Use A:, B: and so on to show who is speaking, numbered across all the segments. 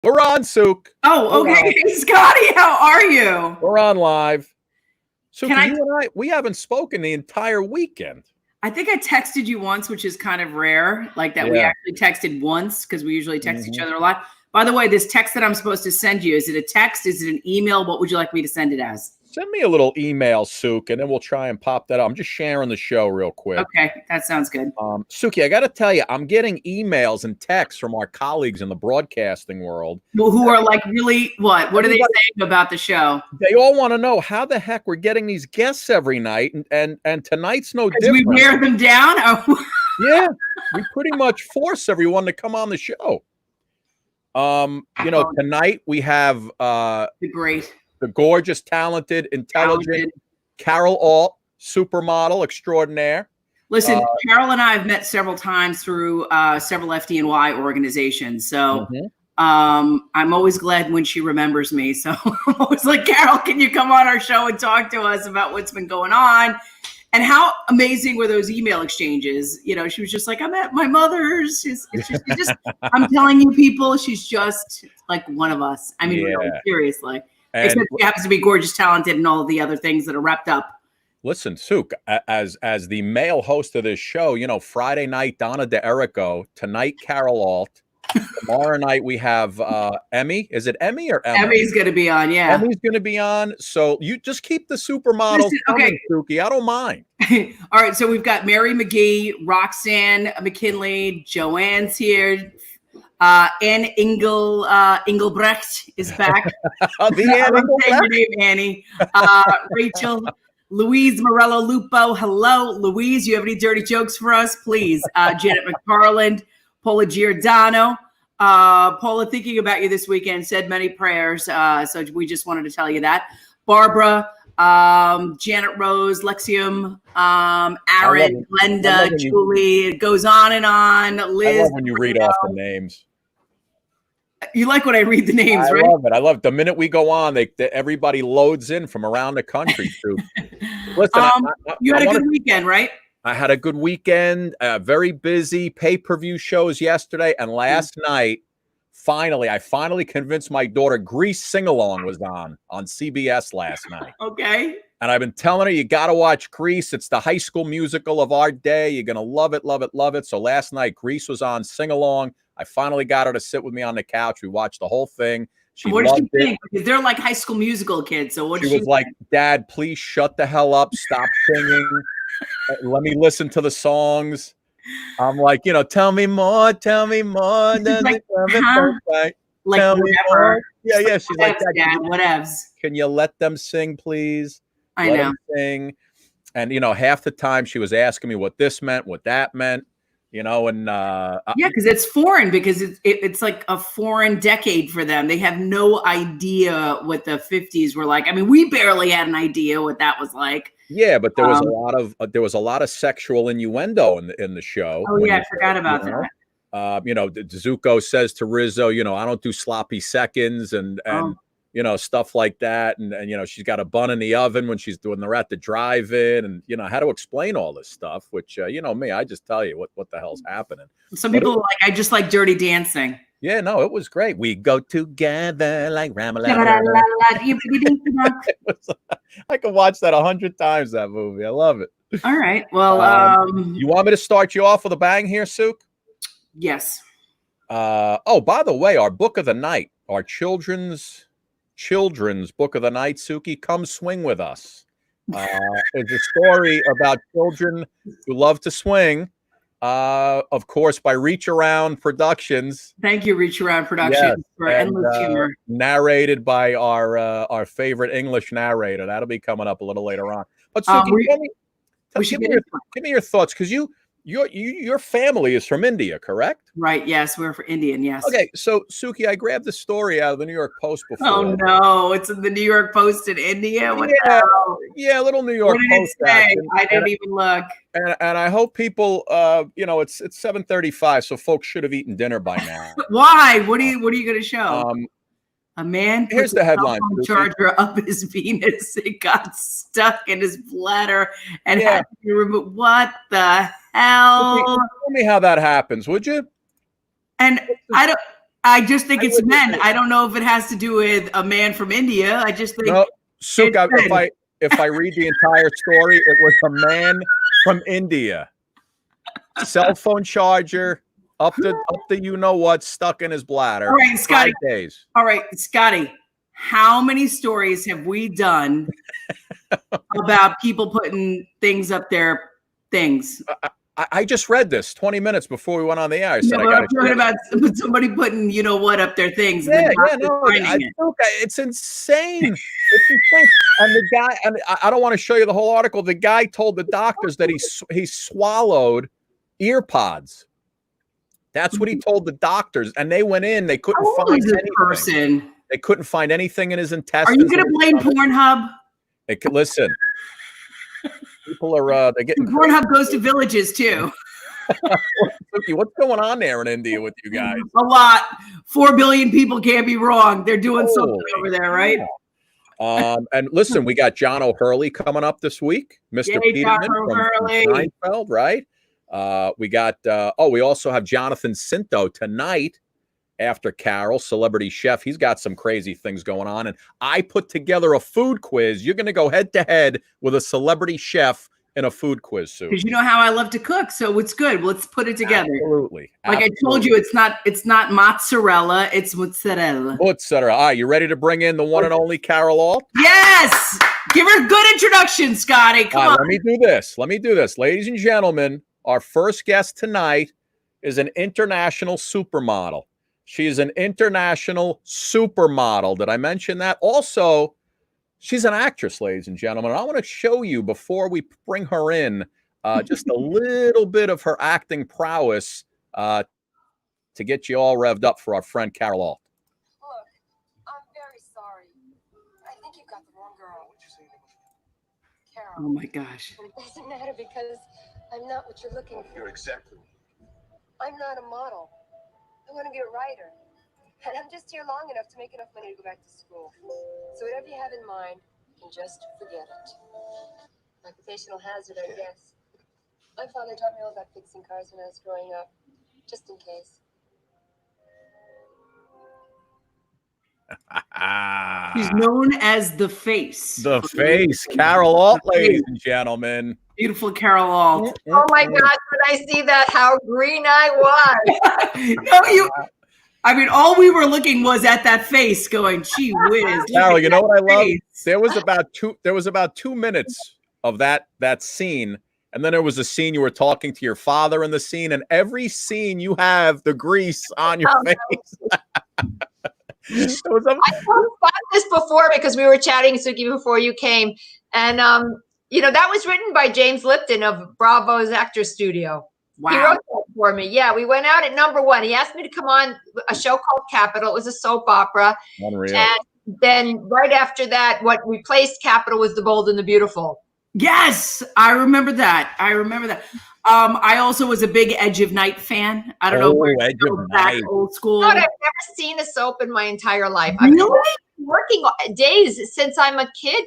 A: We're on, Sook.
B: Oh, okay. Hey, Scotty, how are you?
A: We're on live. Sook,
B: Can I-
A: you and I, we haven't spoken the entire weekend.
B: I think I texted you once, which is kind of rare, like that we
A: Yeah.
B: actually texted once because we usually text each other a lot. By the way, this text that I'm supposed to send you, is it a text? Is it an email? What would you like me to send it as?
A: Send me a little email, Sook, and then we'll try and pop that up. I'm just sharing the show real quick.
B: Okay, that sounds good.
A: Suki, I got to tell you, I'm getting emails and texts from our colleagues in the broadcasting world.
B: Well, who are like, really, what? What are they saying about the show?
A: They all want to know how the heck we're getting these guests every night, and tonight's no different.
B: We wear them down? Oh.
A: Yeah, we pretty much force everyone to come on the show. Tonight we have the gorgeous, talented, intelligent Carol Alt, supermodel extraordinaire.
B: Listen, Carol and I have met several times through several FDNY organizations. So I'm always glad when she remembers me. So I'm always like, Carol, can you come on our show and talk to us about what's been going on? And how amazing were those email exchanges? You know, she was just like, I'm at my mother's. She's just I'm telling you, people, she's just like one of us. I mean, really, seriously. Except she happens to be gorgeous, talented, and all of the other things that are wrapped up.
A: Listen, Sook, as the male host of this show, Friday night, Donna DeErico. Tonight, Carol Alt. Tomorrow night, we have Emmy. Is it Emmy or Emma?
B: Emmy's going to be on, yeah.
A: Emmy's going to be on. So you just keep the supermodels coming, Sookie. I don't mind.
B: All right, so we've got Mary McGee, Roxanne McKinley, Joanne's here. Anne Engelbrecht is back. Your name, Annie. Rachel, Louise Morello Lupo. Hello, Louise. You have any dirty jokes for us, please? Janet McFarland, Paula Giordano. Paula, thinking about you this weekend, said many prayers. So we just wanted to tell you that. Barbara, Janet Rose, Lexium, Aaron, Glenda, Julie. It goes on and on. Liz.
A: I love when you read off the names.
B: You like when I read the names, right?
A: I love it. I love it. The minute we go on, everybody loads in from around the country. Listen,
B: you had a good weekend, right?
A: I had a good weekend. Very busy pay-per-view shows yesterday, and last night, I finally convinced my daughter. Grease Sing-Along was on CBS last night.
B: Okay.
A: And I've been telling her, you got to watch Grease. It's the high school musical of our day. You're going to love it, love it, love it. So last night, Grease was on Sing-Along. I finally got her to sit with me on the couch. We watched the whole thing.
B: What did she think? Because they're like high school musical kids. So what? She was
A: like, Dad, please shut the hell up. Stop singing. Let me listen to the songs. I'm like, tell me more. Tell me more.
B: Like,
A: tell me more. Yeah. She's like,
B: Dad, whatevs.
A: Can you let them sing, please?
B: I know.
A: Sing. And, half the time she was asking me what this meant, what that meant. Because
B: it's foreign, because it's like a foreign decade for them. They have no idea what the 50s were like. I mean, we barely had an idea what that was like.
A: Yeah, but there was a lot of sexual innuendo in the show.
B: Oh yeah, I forgot about that.
A: Zuko says to Rizzo, I don't do sloppy seconds and stuff like that. And she's got a bun in the oven when they're at the drive-in, and how to explain all this stuff, which me, I just tell you what the hell's happening.
B: Some people are like, I just like Dirty Dancing.
A: Yeah, no, it was great. We go together like Ramalama. I can watch that 100 times, that movie. I love it.
B: All right. Well,
A: you want me to start you off with a bang here, Sook?
B: Yes.
A: By the way, our book of the night, our children's book of the night, Suki, Come Swing With Us. It's a story about children who love to swing. Of course, by Reach Around Productions.
B: Thank you, Reach Around Productions, for endless humor.
A: Narrated by our favorite English narrator. That'll be coming up a little later on. But Suki, give me your thoughts, because your family is from India, correct?
B: Right. Yes, we're Indian. Yes.
A: Okay. So, Suki, I grabbed the story out of the New York Post before.
B: Oh no, it's in the New York Post in India. What the hell?
A: Yeah, a little New York Post.
B: I didn't even look.
A: And I hope people, it's 7:35, so folks should have eaten dinner by now.
B: Why? What are you going to show? A man.
A: Here's the headline.
B: Charger up his penis. It got stuck in his bladder and had to be removed. What the hell?
A: Tell me how that happens, would you?
B: And I I just think it's men. I don't know if it has to do with a man from India. I just think.
A: No, Suk, if I read the entire story, it was a man from India. Cell phone charger up the you know what stuck in his bladder.
B: All right, Scotty.
A: 5 days.
B: All right, Scotty. How many stories have we done about people putting things up their things?
A: I just read this 20 minutes before we went on the air. I said,
B: I'm talking about somebody putting, you know what, up their things.
A: Yeah, it's insane. It's insane. And the guy, and I don't want to show you the whole article. The guy told the doctors that he swallowed ear pods. That's what he told the doctors, and they went in. They couldn't find anything. They couldn't find anything in his intestines.
B: Are you going to blame Pornhub?
A: Listen, people are they getting
B: Pornhub goes to villages too.
A: What's going on there in India with you guys?
B: A lot. 4 billion people can't be wrong. They're doing something over there, right?
A: And listen, we got John O'Hurley coming up this week, Mr. Peterman from Seinfeld, right? We got we also have Johnathan Scinto tonight after Carol, Celebrity Chef. He's got some crazy things going on. And I put together a food quiz. You're going to go head to head with a celebrity chef in a food quiz, Sue.
B: Because you know how I love to cook, so it's good. Let's put it together.
A: Absolutely.
B: Like I told you, it's not mozzarella, it's mozzarella.
A: Mozzarella. All right, you ready to bring in the one and only Carol Alt?
B: Yes! Give her a good introduction, Scotty. Come on.
A: Let me do this. Ladies and gentlemen, our first guest tonight is an international supermodel. She is an international supermodel. Did I mention that? Also, she's an actress, ladies and gentlemen. I want to show you, before we bring her in, just a little bit of her acting prowess to get you all revved up for our friend Carol Alt.
C: Look, I'm very sorry. I think you've got the wrong girl. Carol.
B: Oh my gosh.
C: It doesn't matter because I'm not what you're looking for.
D: You're exactly.
C: I'm not a model. I want to be a writer. And I'm just here long enough to make enough money to go back to school. So whatever you have in mind, you can just forget it. Occupational hazard, I guess. My father taught me all about fixing cars when I was growing up, just in case.
B: She's known as the face.
A: The face, Carol Alt, ladies and gentlemen.
B: Beautiful Carol Alt.
C: Oh my gosh, when I see that, how green I was.
A: No,
B: all we were looking was at that face going, gee whiz.
A: Carol, you know what I love? There was about 2 minutes of that scene. And then there was a scene you were talking to your father in the scene, and every scene you have the grease on your face.
E: I talked about this before because we were chatting, Suki, before you came. And, that was written by James Lipton of Bravo's Actors Studio.
B: Wow.
E: He wrote that for me. Yeah, we went out at #1. He asked me to come on a show called Capital. It was a soap opera.
A: Unreal.
E: And then right after that, what replaced Capital was The Bold and the Beautiful.
B: Yes, I remember that. I also was a big Edge of Night fan. I don't know where
A: Edge of Night.
B: Old school.
E: God, I've never seen a soap in my entire life.
B: Really?
E: I've been working days since I'm a kid,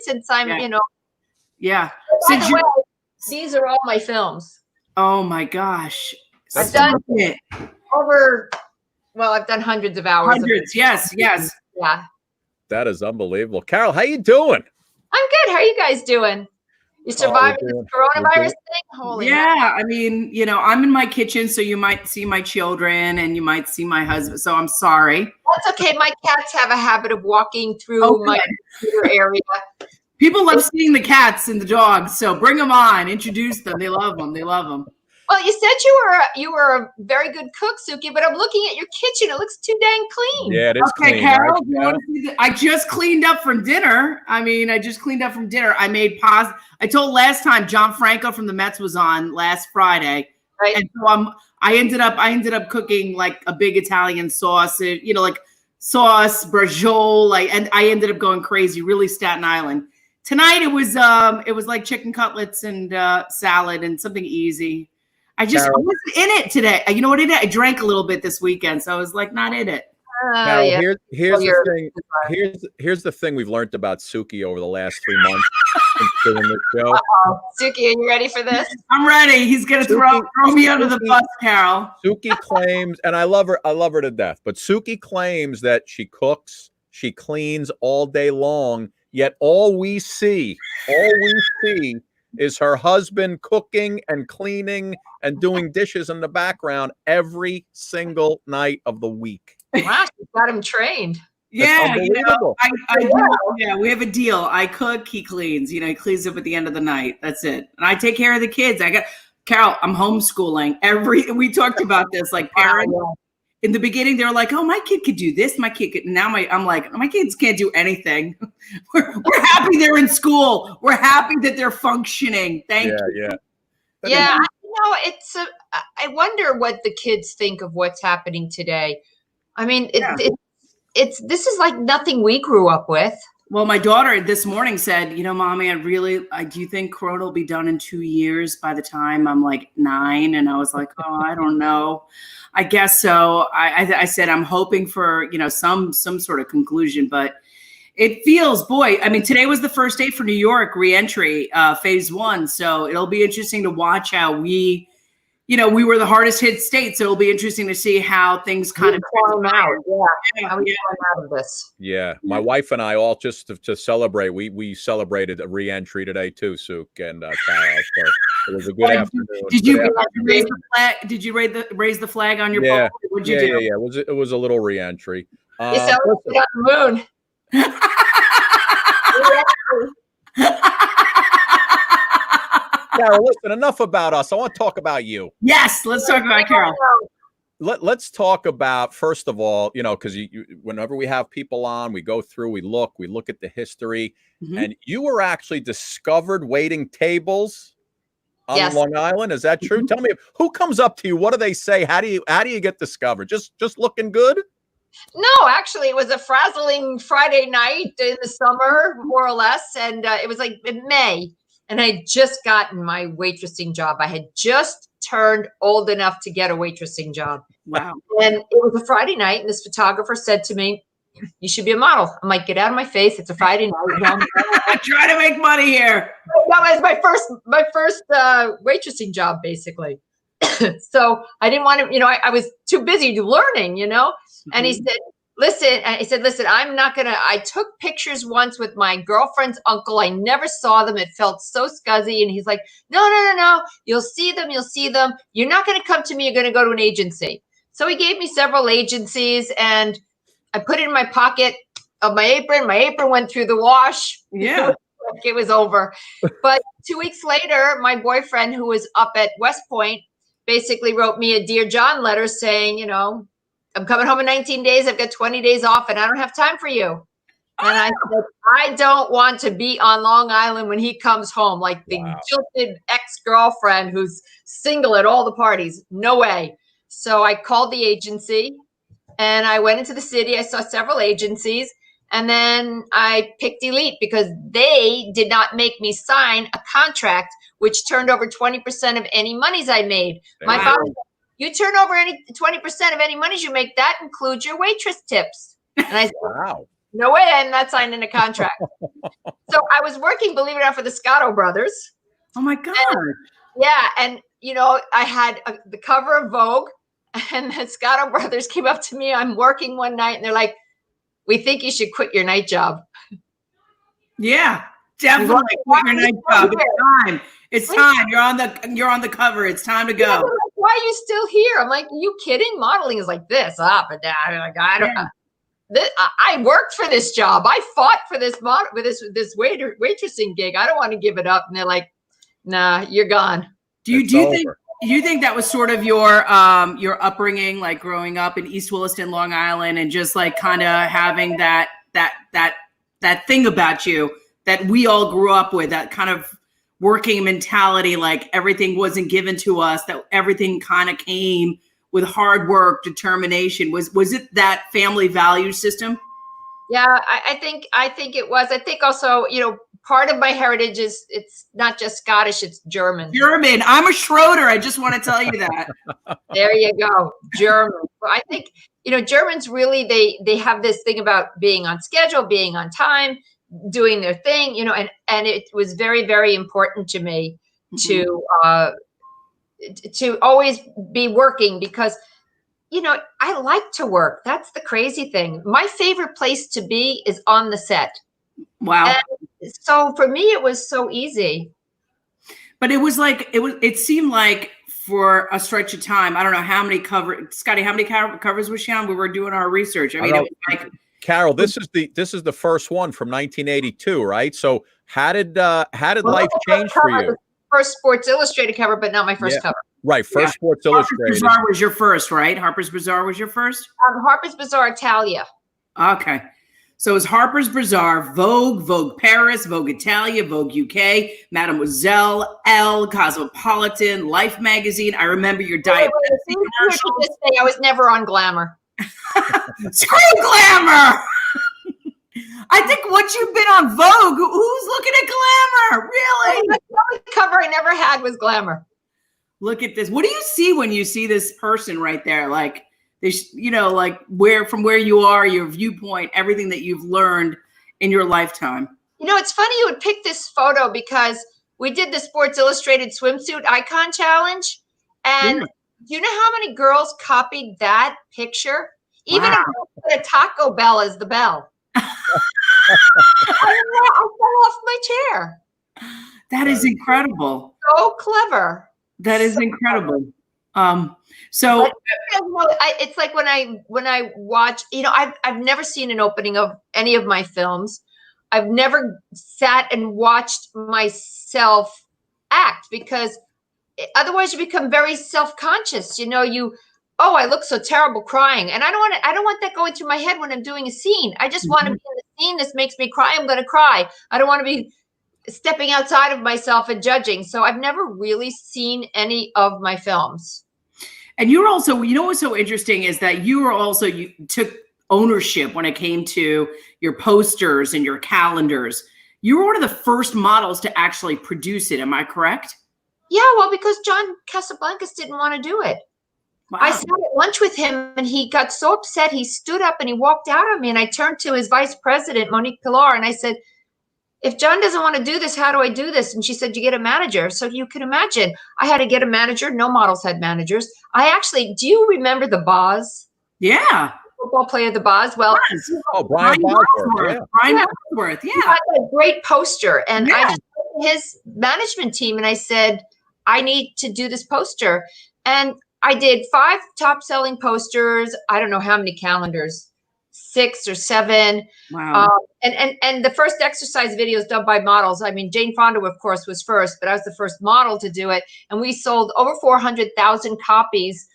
B: Yeah.
E: By the way, these are all my films.
B: Oh my gosh.
E: I've done I've done hundreds of hours.
B: Hundreds, yes.
E: Yeah.
A: That is unbelievable. Carol, how you doing?
E: I'm good. How are you guys doing? You surviving the coronavirus thing? Holy
B: yeah, man. I'm in my kitchen, so you might see my children and you might see my husband. So I'm sorry.
E: That's okay. My cats have a habit of walking through my computer area.
B: People love seeing the cats and the dogs, so bring them on. Introduce them. They love them.
E: Well, you said you were a very good cook, Suki, but I'm looking at your kitchen. It looks too dang clean.
A: Yeah, it is clean.
B: Okay, Carol, you want to see I just cleaned up from dinner. I made pasta. I told last time John Franco from the Mets was on last Friday.
E: Right.
B: And so I ended up cooking like a big Italian sausage, like sauce, braciole, and I ended up going crazy, really Staten Island. Tonight it was like chicken cutlets and salad and something easy. I wasn't in it today. You know what I did? I drank a little bit this weekend, so I was like not in it.
A: Now,
E: Yeah.
A: here's
E: Oh,
A: the thing. Here's the thing we've learned about Suki over the last 3 months since doing this show.
E: Suki, are you ready for this?
B: I'm ready. He's gonna throw me under the bus, Carol.
A: Suki claims, and I love her to death, but Suki claims that she cooks, she cleans all day long, yet all we see is her husband cooking and cleaning and doing dishes in the background every single night of the week.
E: Wow, you got him trained.
B: Yeah, yeah, we have a deal. I cook, he cleans. He cleans up at the end of the night. That's it. And I take care of the kids. Carol, I'm homeschooling. We talked about this, like parents. In the beginning, they were like, "Oh, my kid could do this. My kid could." Now I'm like, my kids can't do anything. We're happy they're in school. We're happy that they're functioning. Thank you.
E: Yeah. I wonder what the kids think of what's happening today. I mean, this is like nothing we grew up with.
B: Well, my daughter this morning said, Mommy, do you think Corona will be done in 2 years by the time I'm like 9? And I was like, oh, I don't know. I guess so. I said, I'm hoping for, some sort of conclusion, but it feels, today was the first day for New York reentry, phase 1. So it'll be interesting to watch how we were the hardest hit state. So it'll be interesting to see how things kind of
E: climb out. How we climb out of this.
A: Yeah. My wife and I all just to celebrate, we celebrated a re-entry today too, Suk and Kyle. So it was a good afternoon.
B: Did you raise the flag? Did you raise the flag on your pole? What'd you do?
A: Yeah. It was a little re-entry.
E: You celebrated on the moon.
A: Carol, listen, enough about us. I want to talk about you.
B: Yes, let's talk about Carol.
A: Let's talk about, first of all, because whenever we have people on, we go through, we look at the history, and you were actually discovered waiting tables on Long Island. Is that true? Tell me, who comes up to you? What do they say? How do you get discovered? Just looking good?
E: No, actually, it was a frazzling Friday night in the summer, more or less, and it was like in May. And I had just gotten my waitressing job. I had just turned old enough to get a waitressing job.
B: Wow.
E: And it was a Friday night, and this photographer said to me, "You should be a model." I'm like, "Get out of my face. It's a Friday night."
B: I try to make money here.
E: That was my first waitressing job, basically. So I didn't want to, I was too busy learning, And he said, listen, I'm not going to, I took pictures once with my girlfriend's uncle. I never saw them. It felt so scuzzy. And he's like, no. You'll see them. You're not going to come to me. You're going to go to an agency. So he gave me several agencies, and I put it in my pocket of my apron. My apron went through the wash.
B: Yeah.
E: It was over. But 2 weeks later, my boyfriend, who was up at West Point, basically wrote me a Dear John letter saying, I'm coming home in 19 days. I've got 20 days off, and I don't have time for you. And I said, I don't want to be on Long Island when he comes home, like the jilted ex-girlfriend who's single at all the parties. No way. So I called the agency, and I went into the city. I saw several agencies, and then I picked Elite because they did not make me sign a contract which turned over 20% of any monies I made. My boss said, you turn over 20% of any monies you make, that includes your waitress tips. And I said,
A: wow.
E: No way, I'm not signing a contract. So I was working, believe it or not, for the Scotto brothers.
B: Oh my God.
E: And I had the cover of Vogue, and the Scotto brothers came up to me. I'm working one night, and they're like, we think you should quit your night job.
B: Yeah, definitely quit your night job. It's time. It's time. You're on the cover. It's time to go.
E: Yeah, like, why are you still here? I'm like, are you kidding? Modeling is like this, up and down. Like, I don't know. I worked for this job. I fought for this this waitressing gig. I don't want to give it up. And they're like, nah, you're gone.
B: Do you think that was sort of your upbringing, like growing up in East Williston, Long Island, and just like kind of having that thing about you that we all grew up with, that kind of working mentality, like everything wasn't given to us, that everything kind of came with hard work, determination? Was it that family value system?
E: Yeah, I think it was. I think also, part of my heritage is, it's not just Scottish, it's German.
B: German. I'm a Schroeder. I just want to tell you that.
E: There you go. German. Well, I think, Germans really, they have this thing about being on schedule, being on time, doing their thing, and it was very, very important to me to always be working because, I like to work. That's the crazy thing. My favorite place to be is on the set.
B: Wow.
E: And so for me, it was so easy.
B: But it seemed like for a stretch of time, I don't know how many Scotty, how many covers was she on? We were doing our research. I mean, it was like,
A: Carol, this is the first one from 1982, right? So how did life change for you?
E: First Sports Illustrated cover, but not my first cover.
A: Right, first Sports Illustrated.
B: Harper's Bazaar was your first, right? Harper's Bazaar was your first?
E: Harper's Bazaar Italia.
B: Okay. So it was Harper's Bazaar, Vogue, Vogue Paris, Vogue Italia, Vogue UK, Mademoiselle, Elle, Cosmopolitan, Life magazine. I remember your diet.
E: I was never on Glamour.
B: Screw Glamour! I think once you've been on Vogue, who's looking at Glamour? Really?
E: The only cover I never had was Glamour.
B: Look at this. What do you see when you see this person right there? Like this, like from where you are, your viewpoint, everything that you've learned in your lifetime.
E: It's funny you would pick this photo because we did the Sports Illustrated swimsuit icon challenge. And do you know how many girls copied that picture? Even a Taco Bell as the bell. I fell off my chair.
B: That is incredible.
E: So clever.
B: That is incredible.
E: It's like when I watch, I've never seen an opening of any of my films. I've never sat and watched myself act because otherwise you become very self-conscious. I look so terrible crying. And I don't want that going through my head when I'm doing a scene. I just want to be in the scene. This makes me cry. I'm going to cry. I don't want to be stepping outside of myself and judging. So I've never really seen any of my films.
B: And you're also, what's so interesting is that you took ownership when it came to your posters and your calendars. You were one of the first models to actually produce it. Am I correct?
E: Yeah, well, because John Casablancas didn't want to do it. Wow. I sat at lunch with him and he got so upset. He stood up and he walked out on me. And I turned to his vice president, Monique Pilar, and I said, if John doesn't want to do this, how do I do this? And she said, you get a manager. So you can imagine I had to get a manager. No models had managers. Do you remember the Boz?
B: Yeah.
E: Football player, the Boz. Well,
A: Brian Bosworth.
B: Yeah. Brian Bosworth. Yeah.
E: He had a great poster. And I just went to his management team and I said, I need to do this poster. And I did 5 top selling posters. I don't know how many calendars, 6 or 7.
B: Wow.
E: And the first exercise videos done by models. I mean, Jane Fonda, of course, was first, but I was the first model to do it. And we sold over 400,000 copies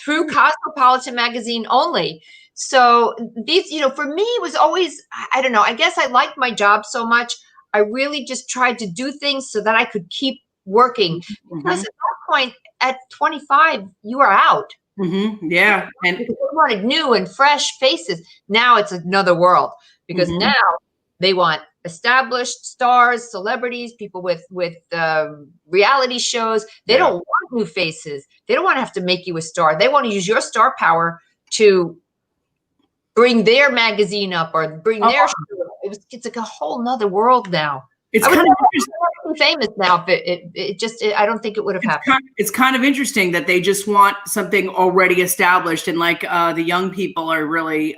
E: through Cosmopolitan magazine only. So these, for me, it was always, I don't know, I guess I liked my job so much. I really just tried to do things so that I could keep working. Because at that point, at 25, you are out.
B: Yeah. And
E: because they wanted new and fresh faces. Now it's another world because now they want established stars, celebrities, people with reality shows. They don't want new faces. They don't want to have to make you a star. They want to use your star power to bring their magazine up or bring their show. It's like a whole nother world now.
B: It's kind
E: of famous now. I don't think it would have happened.
B: It's kind of interesting that they just want something already established, and like the young people are really,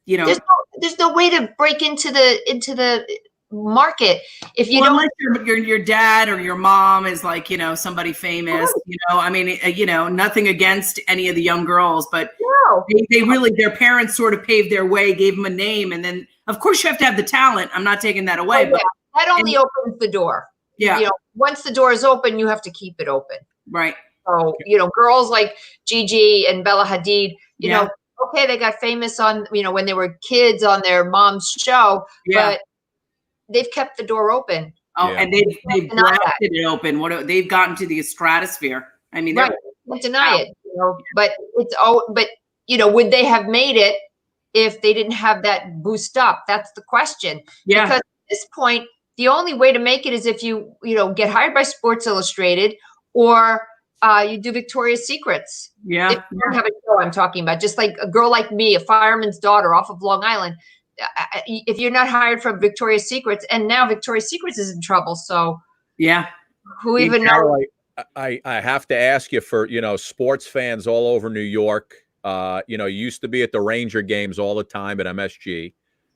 E: there's no way to break into the market if you
B: unless your dad or your mom is like somebody famous. I mean, nothing against any of the young girls, but they really, their parents sort of paved their way, gave them a name, and then of course you have to have the talent. I'm not taking that away, but
E: that only opens the door.
B: Yeah.
E: Once the door is open, you have to keep it open.
B: Right.
E: So, girls like Gigi and Bella Hadid, okay, they got famous on, when they were kids on their mom's show, but they've kept the door open.
B: Oh, and they've blasted it open. They've gotten to the stratosphere. I mean,
E: right. Don't deny it, but would they have made it if they didn't have that boost up? That's the question.
B: Yeah.
E: Because this point, the only way to make it is if you get hired by Sports Illustrated or you do Victoria's Secrets.
B: Yeah.
E: If you don't have a show, I'm talking about, just like a girl like me, a fireman's daughter off of Long Island. If you're not hired from Victoria's Secrets, and now Victoria's Secrets is in trouble, so
B: yeah,
E: who even knows?
A: I have to ask you, for sports fans all over New York. You used to be at the Ranger games all the time at MSG.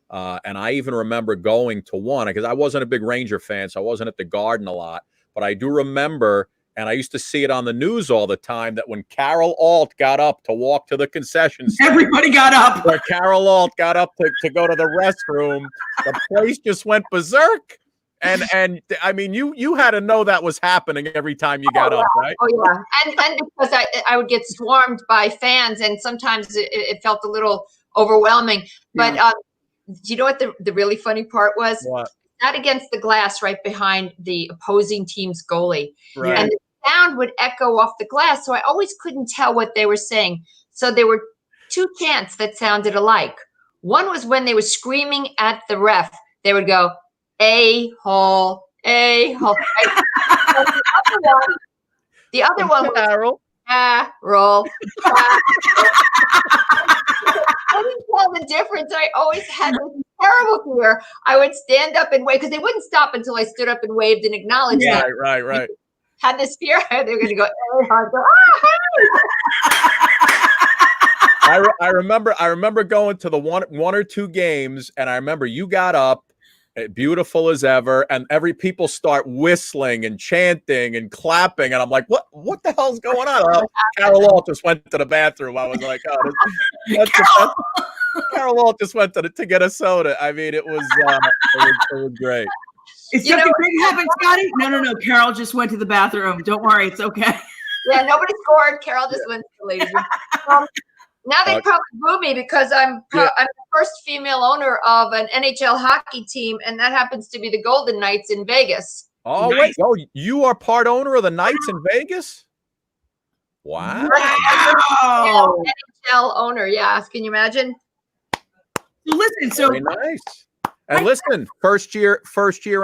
A: And I even remember going to one, because I wasn't a big Ranger fan, so I wasn't at the Garden a lot. But I do remember, and I used to see it on the news all the time, that when Carol Alt got up to walk to the concession stand,
B: everybody got up.
A: Where Carol Alt got up to go to the restroom, the place just went berserk. And I mean, you had to know that was happening every time you got up, right?
E: Oh yeah, and because I would get swarmed by fans, and sometimes it felt a little overwhelming. But do you know what the really funny part was?
A: What?
E: Not against the glass, right behind the opposing team's goalie,
A: right.
E: And the sound would echo off the glass, so I always couldn't tell what they were saying. So there were two chants that sounded alike. One was when they were screaming at the ref, they would go, "A-hole, A-hole." The other one was
A: Carol.
E: Carol. I didn't tell the difference. I always had this terrible fear. I would stand up and wave, because they wouldn't stop until I stood up and waved and acknowledged them.
A: Right.
E: Had this fear they were going to go,
A: I remember going to the one or two games, and I remember you got up, beautiful as ever, and people start whistling and chanting and clapping, and I'm like, what the hell's going on? Carol Alt just went to the bathroom. I was like, Carol Alt just went to get a soda. I mean, it was great.
B: Is something big happened, Scotty? No. Carol just went to the bathroom. Don't worry, it's okay.
E: Yeah, nobody scored. Carol just went to the ladies' room. Now they probably boo me because I'm the first female owner of an NHL hockey team, and that happens to be the Golden Knights in Vegas.
A: Oh, nice. Wait. Oh, you are part owner of the Knights in Vegas? Wow.
E: NHL owner, yeah. Can you imagine?
B: Listen, so
A: very nice. And listen, first year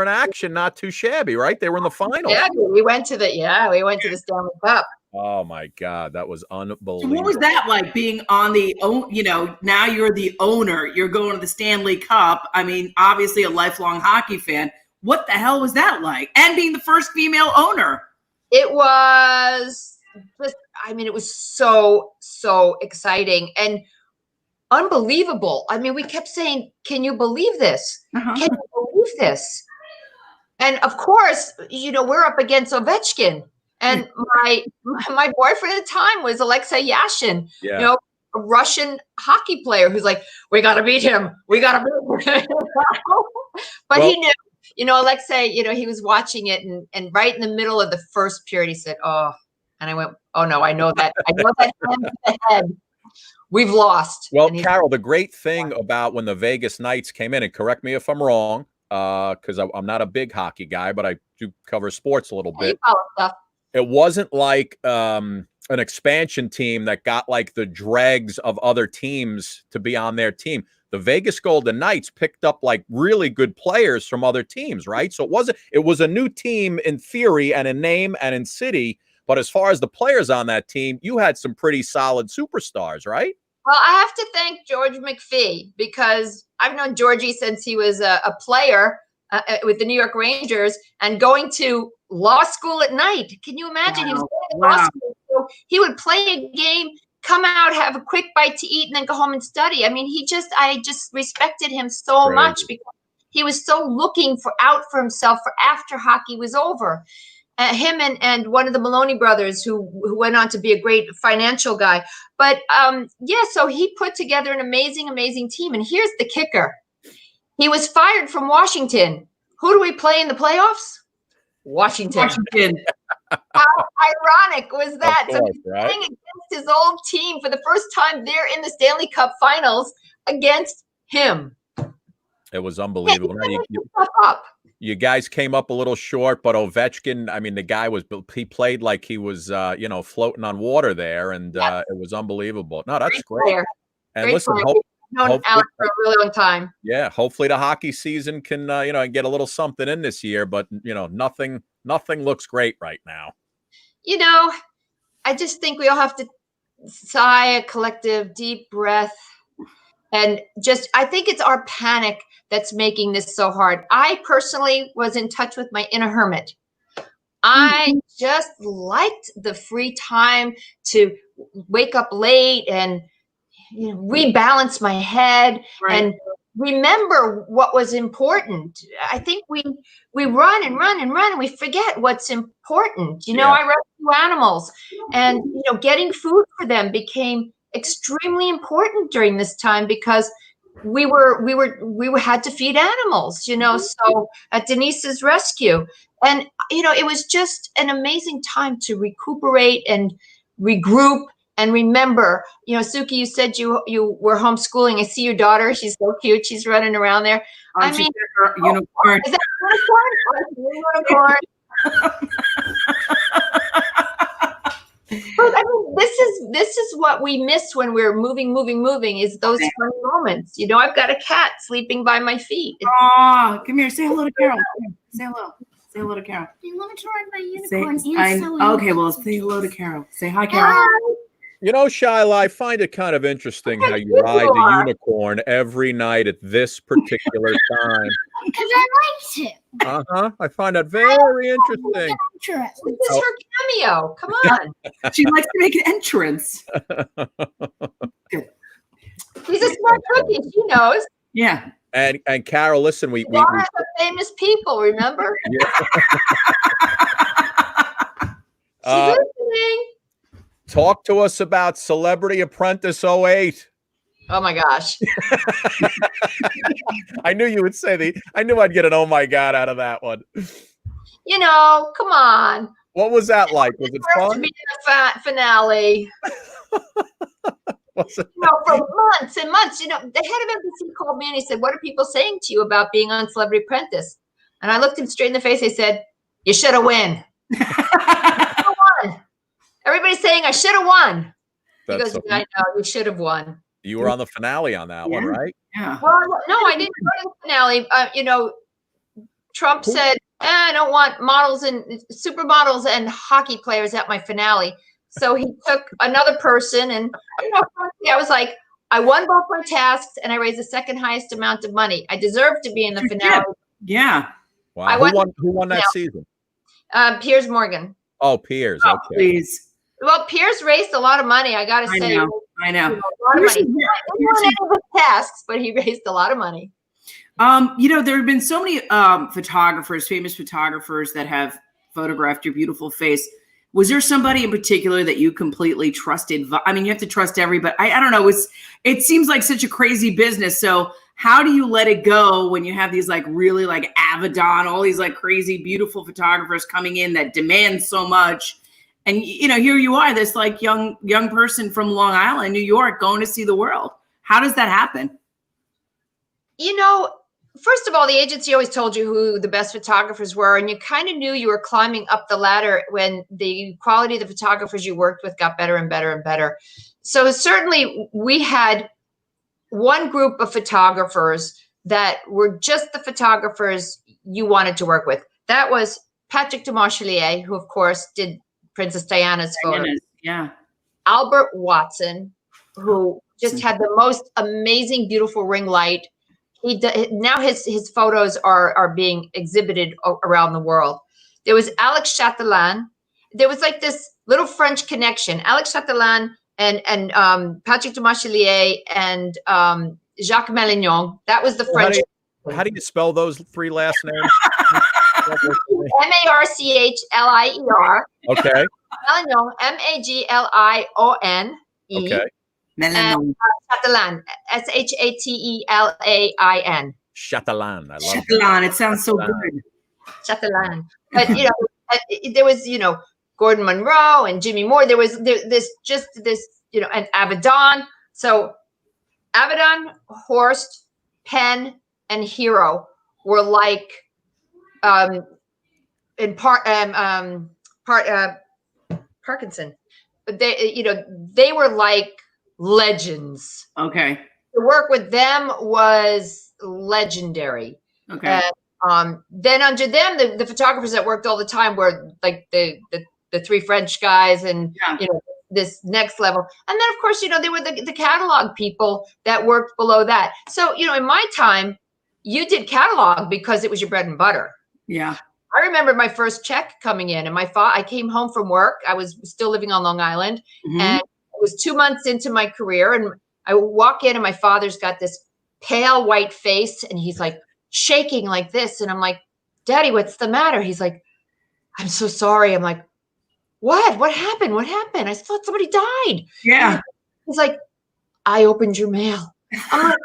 A: in action, not too shabby, right? They were in the finals.
E: Yeah, we went to the Stanley Cup.
A: Oh my God, that was unbelievable.
B: So what was that like, being on the now you're the owner, you're going to the Stanley Cup. I mean, obviously a lifelong hockey fan. What the hell was that like? And being the first female owner.
E: It was it was so exciting and unbelievable. I mean, we kept saying, "Can you believe this? Can you believe this?" And of course, we're up against Ovechkin. And my boyfriend at the time was Alexei Yashin, a Russian hockey player who's like, "We got to beat him. We got to beat him." But he knew, Alexei, he was watching it, and right in the middle of the first period, he said, "Oh," and I went, "Oh no, I know that. I know that hand to the head. We've lost."
A: Well, Carol, the great thing about when the Vegas Knights came in, and correct me if I'm wrong, because I'm not a big hockey guy, but I do cover sports a little bit.
E: You follow stuff.
A: It wasn't like an expansion team that got like the dregs of other teams to be on their team. The Vegas Golden Knights picked up like really good players from other teams, right? So it was a new team in theory and in name and in city. But as far as the players on that team, you had some pretty solid superstars, right?
E: Well, I have to thank George McPhee, because I've known Georgie since he was a player with the New York Rangers and going to law school at night. Can you imagine? He was going to law school. So he would play a game, come out, have a quick bite to eat, and then go home and study. I mean, I just respected him so much, because he was so looking out for himself for after hockey was over. Him and one of the Maloney brothers, who went on to be a great financial guy. But so he put together an amazing team. And here's the kicker. He was fired from Washington. Who do we play in the playoffs? Washington. How ironic was that?
A: Course,
E: so he's playing against his old team for the first time. They're in the Stanley Cup Finals against him.
A: It was unbelievable. You guys came up a little short, but Ovechkin, I mean, the guy he played like he was, floating on water there, and it was unbelievable. No, that's great.
E: Player.
A: And
E: great
A: listen,
E: player. known Alex for a really long time.
A: Yeah, hopefully the hockey season can get a little something in this year, but nothing looks great right now.
E: I just think we all have to sigh a collective deep breath, and I think it's our panic that's making this so hard. I personally was in touch with my inner hermit. I just liked the free time to wake up late and rebalance my head and remember what was important. I think we run and run and run and we forget what's important. I rescue animals, and getting food for them became extremely important during this time because we had to feed animals, so at Denise's rescue. And it was just an amazing time to recuperate and regroup. And remember, Suki, you said you were homeschooling. I see your daughter. She's so cute. She's running around there.
B: Unicorn.
E: Is that unicorn? But this is what we miss when we're moving, is those funny moments. I've got a cat sleeping by my feet.
B: Oh, come here. Say hello to Carol. Say hello. Say hello to Carol.
D: You want to ride my unicorn?
B: Okay, well, say hello to Carol. Say hi, Carol.
E: Hi.
A: Shyla, I find it kind of interesting how you ride the unicorn every night at this particular time.
D: Because I like to.
A: I find that very interesting.
E: This is her cameo. Come on.
B: She likes to make an entrance.
E: Good. He's a smart cookie. She knows.
B: Yeah.
A: And Carol, listen, we
E: have famous people, remember?
A: Yeah.
E: She's listening.
A: Talk to us about Celebrity Apprentice 08.
E: Oh my gosh.
A: I knew you would say I knew I'd get an oh my God out of that one.
E: Come on.
A: What was that like? Was it fun?
E: To be in the finale. For months and months, the head of NBC called me and he said, "What are people saying to you about being on Celebrity Apprentice?" And I looked him straight in the face. I said, "You should have won." Everybody's saying I should have won. He goes, "I know, you should have won."
A: You were on the finale on that one, right?
B: Yeah.
E: Well, no, I didn't go to the finale. Trump said, "I don't want models and supermodels and hockey players at my finale." So he took another person, and I was like, I won both my tasks, and I raised the second highest amount of money. I deserve to be in the finale.
B: Yeah.
A: Wow. Who won that season?
E: Piers Morgan.
A: Oh, Piers. Okay.
B: Please.
E: Well, Piers raised a lot of money. I got to say,
B: I know.
E: A lot of money. He didn't win any of his tasks, but he raised a lot of money.
B: There have been so many famous photographers that have photographed your beautiful face. Was there somebody in particular that you completely trusted? I mean, you have to trust everybody. I don't know. It seems like such a crazy business. So how do you let it go when you have these really Avedon, all these crazy, beautiful photographers coming in that demand so much? And, here you are, this young person from Long Island, New York, going to see the world. How does that happen?
E: First of all, the agency always told you who the best photographers were, and you kind of knew you were climbing up the ladder when the quality of the photographers you worked with got better and better and better. So certainly we had one group of photographers that were just the photographers you wanted to work with. That was Patrick Dumarchelier, who of course did Princess Diana's photos.
B: Yeah.
E: Albert Watson, who just had the most amazing, beautiful ring light. Now his photos are being exhibited around the world. There was Alex Chatelain. There was this little French connection. Alex Chatelain and Patrick Dumarchelier and Jacques Malignon. That was the French.
A: How do you spell those three last names?
E: Marchlier.
A: Okay.
E: Malignon, Maglione.
A: Okay.
E: And Chatelain, Chatelain.
A: Chatelain. I love
B: Chatelain. It sounds so good.
E: Chatelain. But there was Gordon Monroe and Jimmy Moore. There was this and Avedon. So Avedon, Horst, Penn, and Hero were in Parkinson. But they were like legends.
B: Okay.
E: to work with them was legendary.
B: Okay.
E: And then under them, the photographers that worked all the time were like the three French guys and, you know, this next level. And then, of course, you know, they were the catalog people that worked below that. So, you know, in my time, you did catalog because it was your bread and butter.
B: Yeah.
E: I remember my first check coming in, and I came home from work. I was still living on Long Island, and it was 2 months into my career. And I walk in, and my father's got this pale white face, and he's like shaking like this. And I'm like, Daddy, what's the matter? He's like, I'm so sorry. I'm like, what? What happened? What happened? I thought somebody died.
B: Yeah.
E: He's like, I opened your mail. I'm like,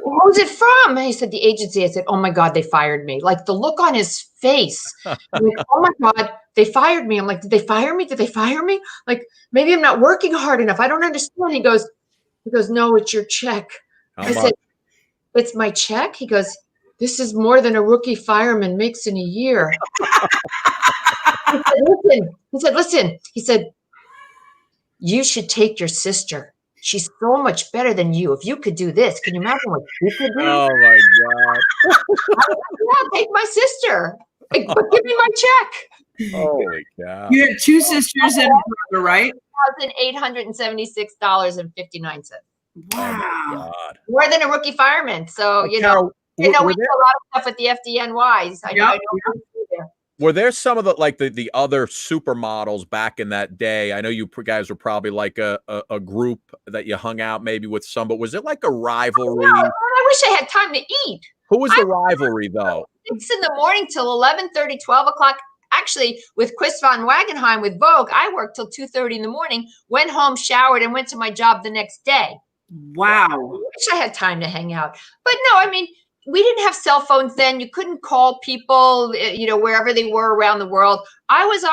E: what was it from? And he said, the agency. I said, oh my God, they fired me. Like the look on his face. I'm like, oh my God, they fired me. I'm like, did they fire me? Did they fire me? Like, maybe I'm not working hard enough. I don't understand. He goes, no, it's your check. I said, it's my check? He goes, this is more than a rookie fireman makes in a year. He said, listen. He said, you should take your sister. She's so much better than you. If you could do this, can you imagine what you could do?
A: Oh my God.
E: Yeah, take my sister. But give me my check.
A: Holy cow.
B: You had two sisters and a brother, right?
E: $1,876.59.
B: Wow.
A: Oh my God.
E: More than a rookie fireman. So, you
A: Carol,
E: know, we do a lot of stuff with the FDNYs. I know there.
A: Were there some of the other supermodels back in that day? I know you guys were probably like a group that you hung out maybe with some, but was it like a rivalry?
E: No, I wish I had time to eat.
A: Who was the rivalry though?
E: 6 in the morning till 11:30, 12 o'clock. Actually, with Chris von Wagenheim with Vogue, I worked till 2:30 in the morning, went home, showered, and went to my job the next day.
B: Wow.
E: I wish I had time to hang out. But no, I mean, we didn't have cell phones then. You couldn't call people, you know, wherever they were around the world. I was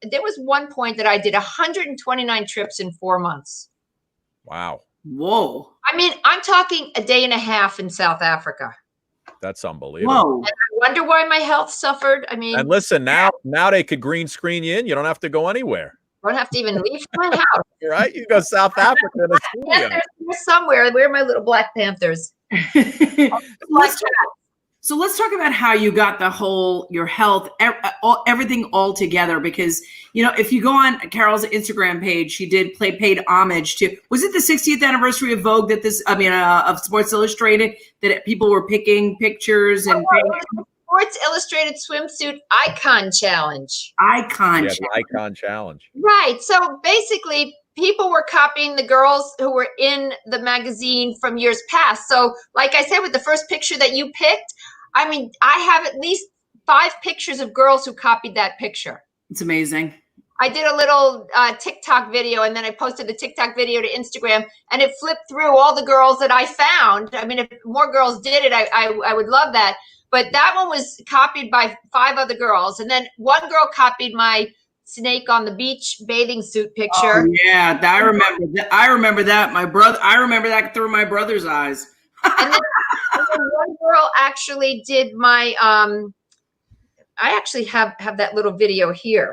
E: there was one point that I did 129 trips in 4 months.
A: Wow.
B: Whoa.
E: I mean, I'm talking a day and a half in South Africa.
A: That's unbelievable.
B: Whoa.
E: And I wonder why my health suffered. I mean,
A: And listen, now they could green screen you in. You don't have to go anywhere.
E: I don't have to even leave my house.
A: Right? You go South Africa in a studio.
E: They're somewhere. Where are my little Black Panthers?
B: So let's talk about how you got your health, everything all together. Because, you know, if you go on Carol's Instagram page, she did paid homage to, was it the 60th anniversary of Vogue of Sports Illustrated, that people were picking pictures and
E: Sports Illustrated Swimsuit Icon Challenge.
A: Icon Challenge.
E: Right. So basically, people were copying the girls who were in the magazine from years past. So like I said, with the first picture that you picked, I mean, I have at least 5 pictures of girls who copied that picture.
B: It's amazing.
E: I did a little TikTok video, and then I posted the TikTok video to Instagram, and it flipped through all the girls that I found. I mean, if more girls did it, I would love that. But that one was copied by 5 other girls. And then one girl copied my snake on the beach bathing suit picture.
B: Oh, yeah, I remember that. I remember that through my brother's eyes.
E: and then one girl actually did my I actually have that little video here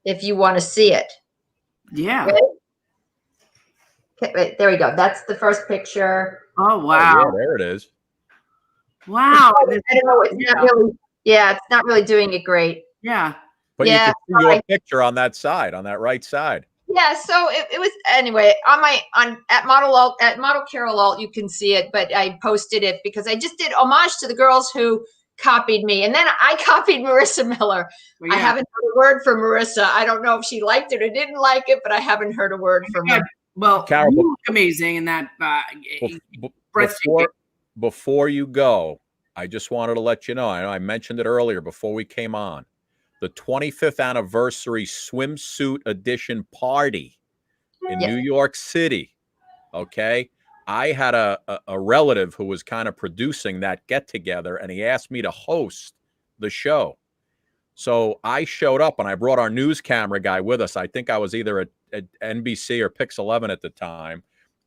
E: if you want to see it.
B: Yeah.
E: Right? Okay, wait, there we go. That's the first picture.
B: Oh wow.
A: Oh, yeah, there it is.
B: Wow.
E: I don't know. It's not really doing it great.
B: Yeah.
A: But you can see your picture on that side, on that right side.
E: Yeah, so it was anyway at Model Carol Alt, you can see it, but I posted it because I just did homage to the girls who copied me, and then I copied Marissa Miller. Well, yeah. I haven't heard a word from Marissa. I don't know if she liked it or didn't like it, but I haven't heard a word from her.
B: Well, Carol, you look amazing in that.
A: Before you go, I just wanted to let you know. I know I mentioned it earlier before we came on. The 25th anniversary swimsuit edition party in New York City. Okay. I had a relative who was kind of producing that get together, and he asked me to host the show. So I showed up, and I brought our news camera guy with us. I think I was either at NBC or Pix 11 at the time.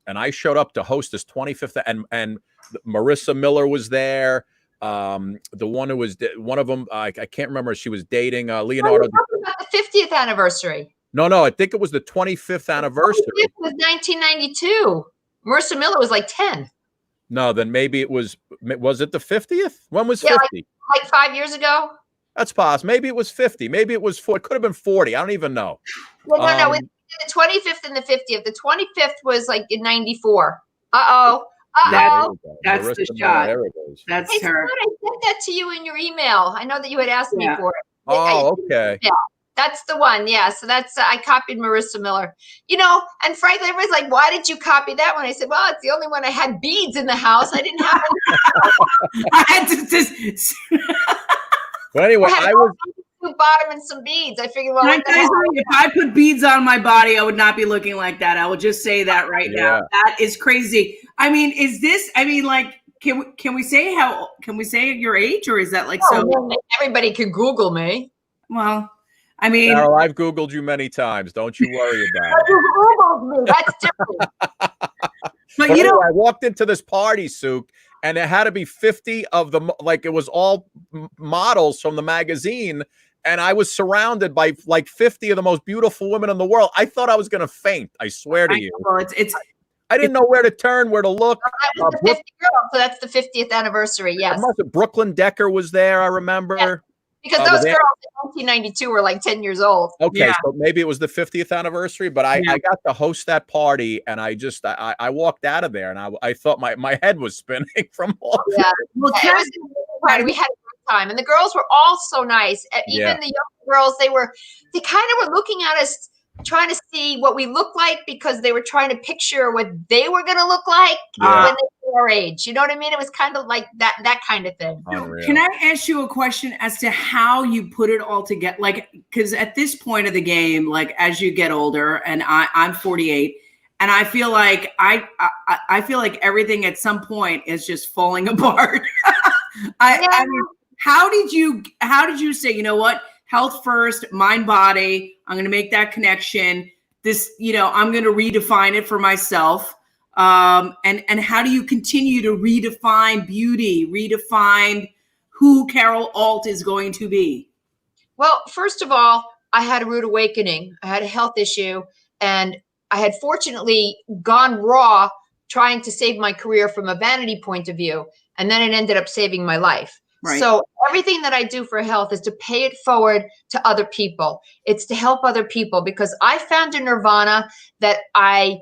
A: And I showed up to host this 25th, and Marissa Miller was there. The one who was one of them, I can't remember. She was dating Leonardo.
E: About the 50th anniversary.
A: No, I think it was the 25th anniversary.
E: It was 1992. Marissa Miller was like 10.
A: No, then maybe it was it the 50th? When was 50?
E: Like 5 years ago.
A: That's possible. Maybe it was 50. Maybe it was 40. It could have been 40. I don't even know.
E: Well, no, it's the 25th and the 50th. The 25th was like in 94. Uh-oh.
B: That's
A: Marissa
B: the shot.
A: There it goes.
B: That's
E: Hey,
B: her.
E: I sent that to you in your email. I know that you had asked me for it.
A: Oh, okay.
E: Yeah, that's the one. Yeah, so that's I copied Marissa Miller. You know, and frankly, everybody's like, "Why did you copy that one?" I said, "Well, it's the only one I had beads in the house. I didn't have."
B: I had to just.
A: But anyway, I was
E: bottom and some beads. I figured, well,
B: if I put beads on my body, I would not be looking like that. I will just say that right now. That is crazy. I mean, is this? I mean, like, can we say your age, or is that like so?
E: Everybody can Google me.
B: Well, I mean,
A: Carol, I've Googled you many times. Don't you worry about it.
E: You Googled me. That's different.
B: But
A: you know, I walked into this party, Souk, and it had to be 50 of them. Like, it was all models from the magazine. And I was surrounded by like 50 of the most beautiful women in the world. I thought I was going to faint. I swear to you. I didn't know where to turn, where to look.
E: That was the 50th girl, so that's the 50th anniversary. Yes.
A: Brooklyn Decker was there. I remember.
E: Yeah. Because those girls in 1992 were like 10 years old.
A: Okay, so maybe it was the 50th anniversary, but I got to host that party, and I walked out of there, and I thought my head was spinning from all.
E: Yeah, well, we had a great time, and the girls were all so nice. Even the young girls, they kind of were looking at us, trying to see what we look like, because they were trying to picture what they were going to look like when they were our age. You know what I mean? It was kind of like that kind of thing.
A: Unreal.
B: Can I ask you a question as to how you put it all together? Like, because at this point of the game, like as you get older, and I'm 48, and I feel like I feel like everything at some point is just falling apart. I mean, how did you say, you know what? Health first, mind, body. I'm going to make that connection. This, I'm going to redefine it for myself. And how do you continue to redefine beauty, redefine who Carol Alt is going to be?
E: Well, first of all, I had a rude awakening. I had a health issue, and I had fortunately gone raw trying to save my career from a vanity point of view. And then it ended up saving my life. Right. So everything that I do for health is to pay it forward to other people. It's to help other people, because I found a nirvana that I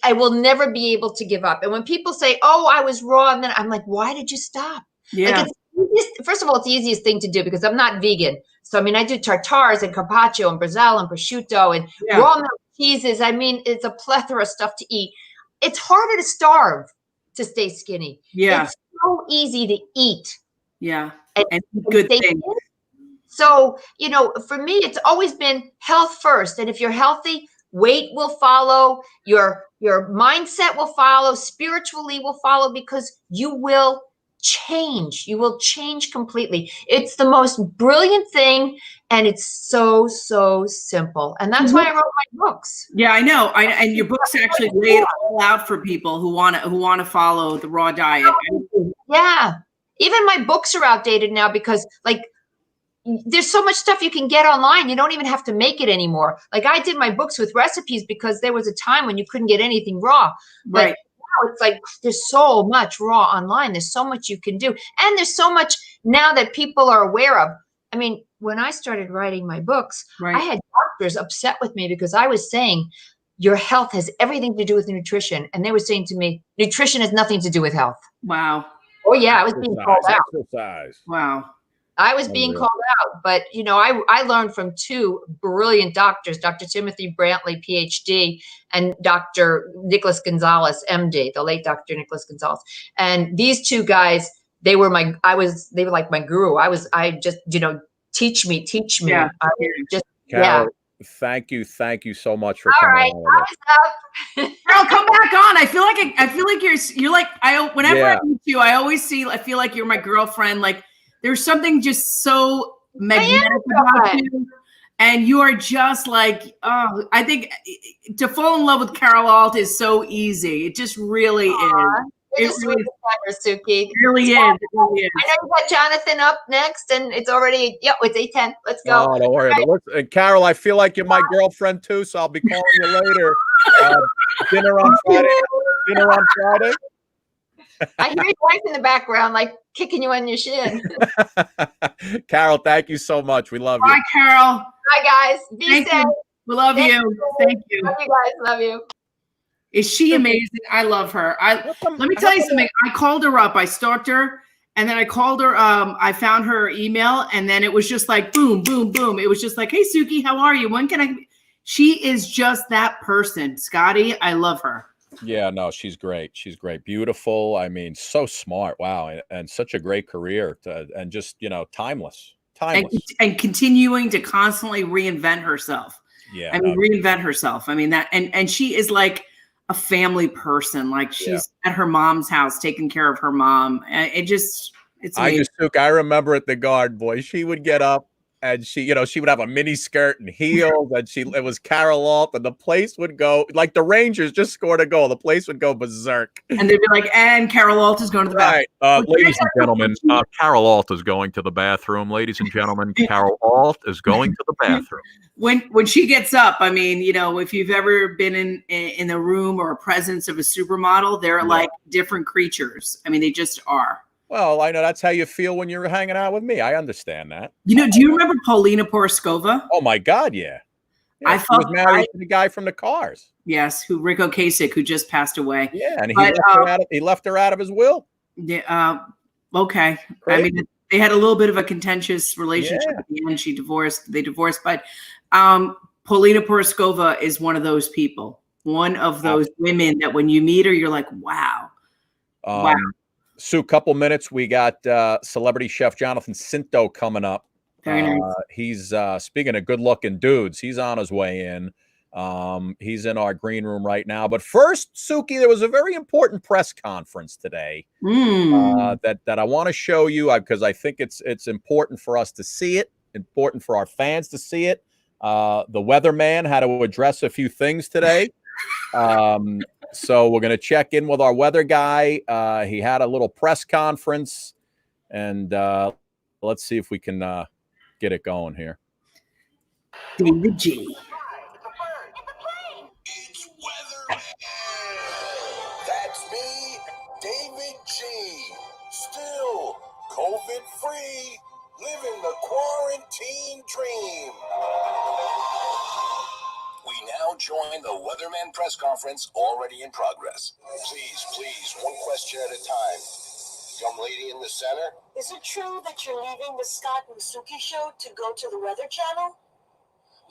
E: will never be able to give up. And when people say, "Oh, I was raw," and then I'm like, "Why did you stop?"
B: Yeah.
E: Like, first of all, it's the easiest thing to do because I'm not vegan. So, I mean, I do tartars and carpaccio and briselle and prosciutto and raw milk cheeses. I mean, it's a plethora of stuff to eat. It's harder to starve to stay skinny.
B: Yeah.
E: It's so easy to eat.
B: Yeah. And good thing.
E: So, for me, it's always been health first. And if you're healthy, weight will follow, your mindset will follow, spiritually will follow, because you will change. You will change completely. It's the most brilliant thing. And it's so, so simple. And that's why I wrote my books.
B: Yeah, I know. And your books actually lay it all out for people who want to follow the raw diet.
E: Yeah. Even my books are outdated now because, like, there's so much stuff you can get online. You don't even have to make it anymore. Like, I did my books with recipes because there was a time when you couldn't get anything raw. But
B: right
E: now it's like there's so much raw online. There's so much you can do. And there's so much now that people are aware of. I mean, when I started writing my books, I had doctors upset with me because I was saying, your health has everything to do with nutrition. And they were saying to me, nutrition has nothing to do with health.
B: Wow.
E: Oh, yeah, I was being called out.
A: Exercise.
B: Wow.
E: I was being called out. But, I learned from two brilliant doctors, Dr. Timothy Brantley, PhD, and Dr. Nicholas Gonzalez, MD, the late Dr. Nicholas Gonzalez. And these two guys, they were like my guru. I just, teach me.
B: Yeah.
A: Carol, thank you so much for coming on.
B: Carol, come back on. I feel like you're like, whenever I meet you, I feel like you're my girlfriend. Like, there's something just so magnetic about you. And you are just like, I think to fall in love with Carol Alt is so easy. It just really is.
E: You're
B: It
E: the sweetest ever, Suki.
B: really is. It really is.
E: I know you got Jonathan up next, and it's already, it's 8:10. Let's go.
A: Oh, don't worry. But and Carol, I feel like you're my girlfriend too, so I'll be calling you later. Dinner on Friday. Dinner on Friday.
E: I hear your wife in the background, like kicking you on your shin.
A: Carol, thank you so much. We love you.
B: Bye, Carol.
E: Bye, guys. Be safe.
B: We love you. Thank you.
E: Love you guys. Love you.
B: Is she amazing? I love her. Let me tell you something. I called her up. I stalked her, and then I called her. I found her email, and then it was just like boom, boom, boom. It was just like, hey, Suki, how are you? When can I? She is just that person, Scotty. I love her.
A: Yeah, no, she's great. She's great. Beautiful. I mean, so smart. Wow. And such a great career and just, timeless.
B: And continuing to constantly reinvent herself.
A: Yeah.
B: I mean, reinvent herself. I mean, that, and she is like a family person. Like she's at her mom's house, taking care of her mom. It's amazing.
A: I remember at the Garden, boy, she would get up and she would have a mini skirt and heels, and it was Carol Alt, and the place would go like the Rangers just scored a goal. The place would go berserk.
B: And they'd be like, and Carol Alt is going to the bathroom.
A: Right. Ladies and gentlemen, Carol Alt is going to the bathroom. Ladies and gentlemen, Carol Alt is going to the bathroom.
B: When she gets up, I mean, if you've ever been in a room or a presence of a supermodel, they're like different creatures. I mean, they just are.
A: Well, I know that's how you feel when you're hanging out with me. I understand that.
B: Do you remember Paulina Porskova?
A: Oh my God, yeah.
B: I
A: was married to the guy from the Cars.
B: Yes, Rico Kasich, who just passed away.
A: Yeah, and he left her out of his will.
B: Yeah. Okay. Crazy. I mean, they had a little bit of a contentious relationship at the end. They divorced, but Paulina Porskova is one of those people. One of those women that when you meet her, you're like, wow. Wow.
A: Sue, couple minutes. We got Celebrity Chef Johnathan Scinto coming up.
B: Very nice.
A: He's speaking of good-looking dudes. He's on his way in. He's in our green room right now. But first, Suki, there was a very important press conference today that I want to show you because I think it's important for us to see it, important for our fans to see it. The Weatherman had to address a few things today. So we're going to check in with our weather guy. He had a little press conference, and let's see if we can get it going here.
B: David G.
F: It's Weatherman. That's me, David G. Still COVID-free, living the quarantine dream. We now join the Weatherman press conference already in progress. Please, one question at a time. Young lady in the center.
C: Is it true that you're leaving the Scott and Suki show to go to the Weather Channel?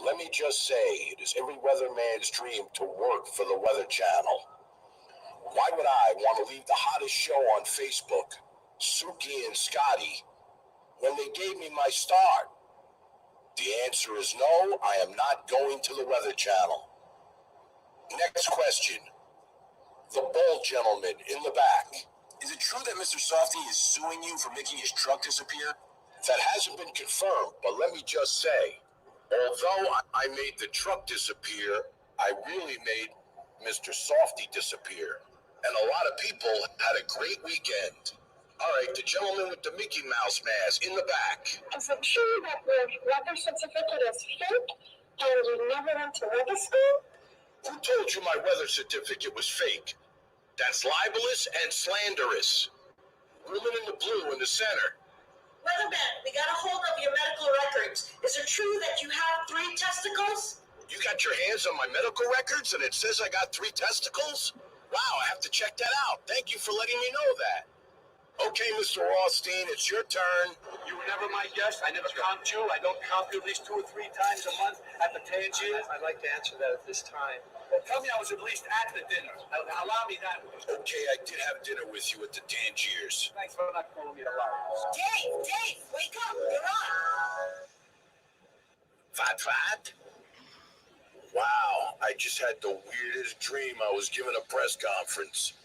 F: Let me just say, it is every weatherman's dream to work for the Weather Channel. Why would I want to leave the hottest show on Facebook, Suki and Scotty, when they gave me my start? The answer is no, I am not going to the Weather Channel. Next question. The bald gentleman in the back. Is it true that Mr. Softy is suing you for making his truck disappear? That hasn't been confirmed, but let me just say, although I made the truck disappear, I really made Mr. Softy disappear. And a lot of people had a great weekend. All right, the gentleman with the Mickey Mouse mask in the back.
C: Is it true that your weather certificate is fake and you never went to weather school?
F: Who told you my weather certificate was fake? That's libelous and slanderous. Woman in the blue in the center.
C: Weatherman, we got a hold of your medical records. Is it true that you have 3 testicles?
F: You got your hands on my medical records and it says I got 3 testicles? Wow, I have to check that out. Thank you for letting me know that. Okay, Mr. Rothstein, it's your turn.
G: You were never my guest. I never count you. I don't count you at least 2 or 3 times a month at the Tangiers. I'd like to answer that at this time. Well, tell me I was at least at the dinner. Allow me that.
F: Okay, I did have dinner with you at the Tangiers.
G: Thanks for not calling me a liar.
C: Dave, wake up. You're on.
F: Fat? Wow, I just had the weirdest dream. I was giving a press conference.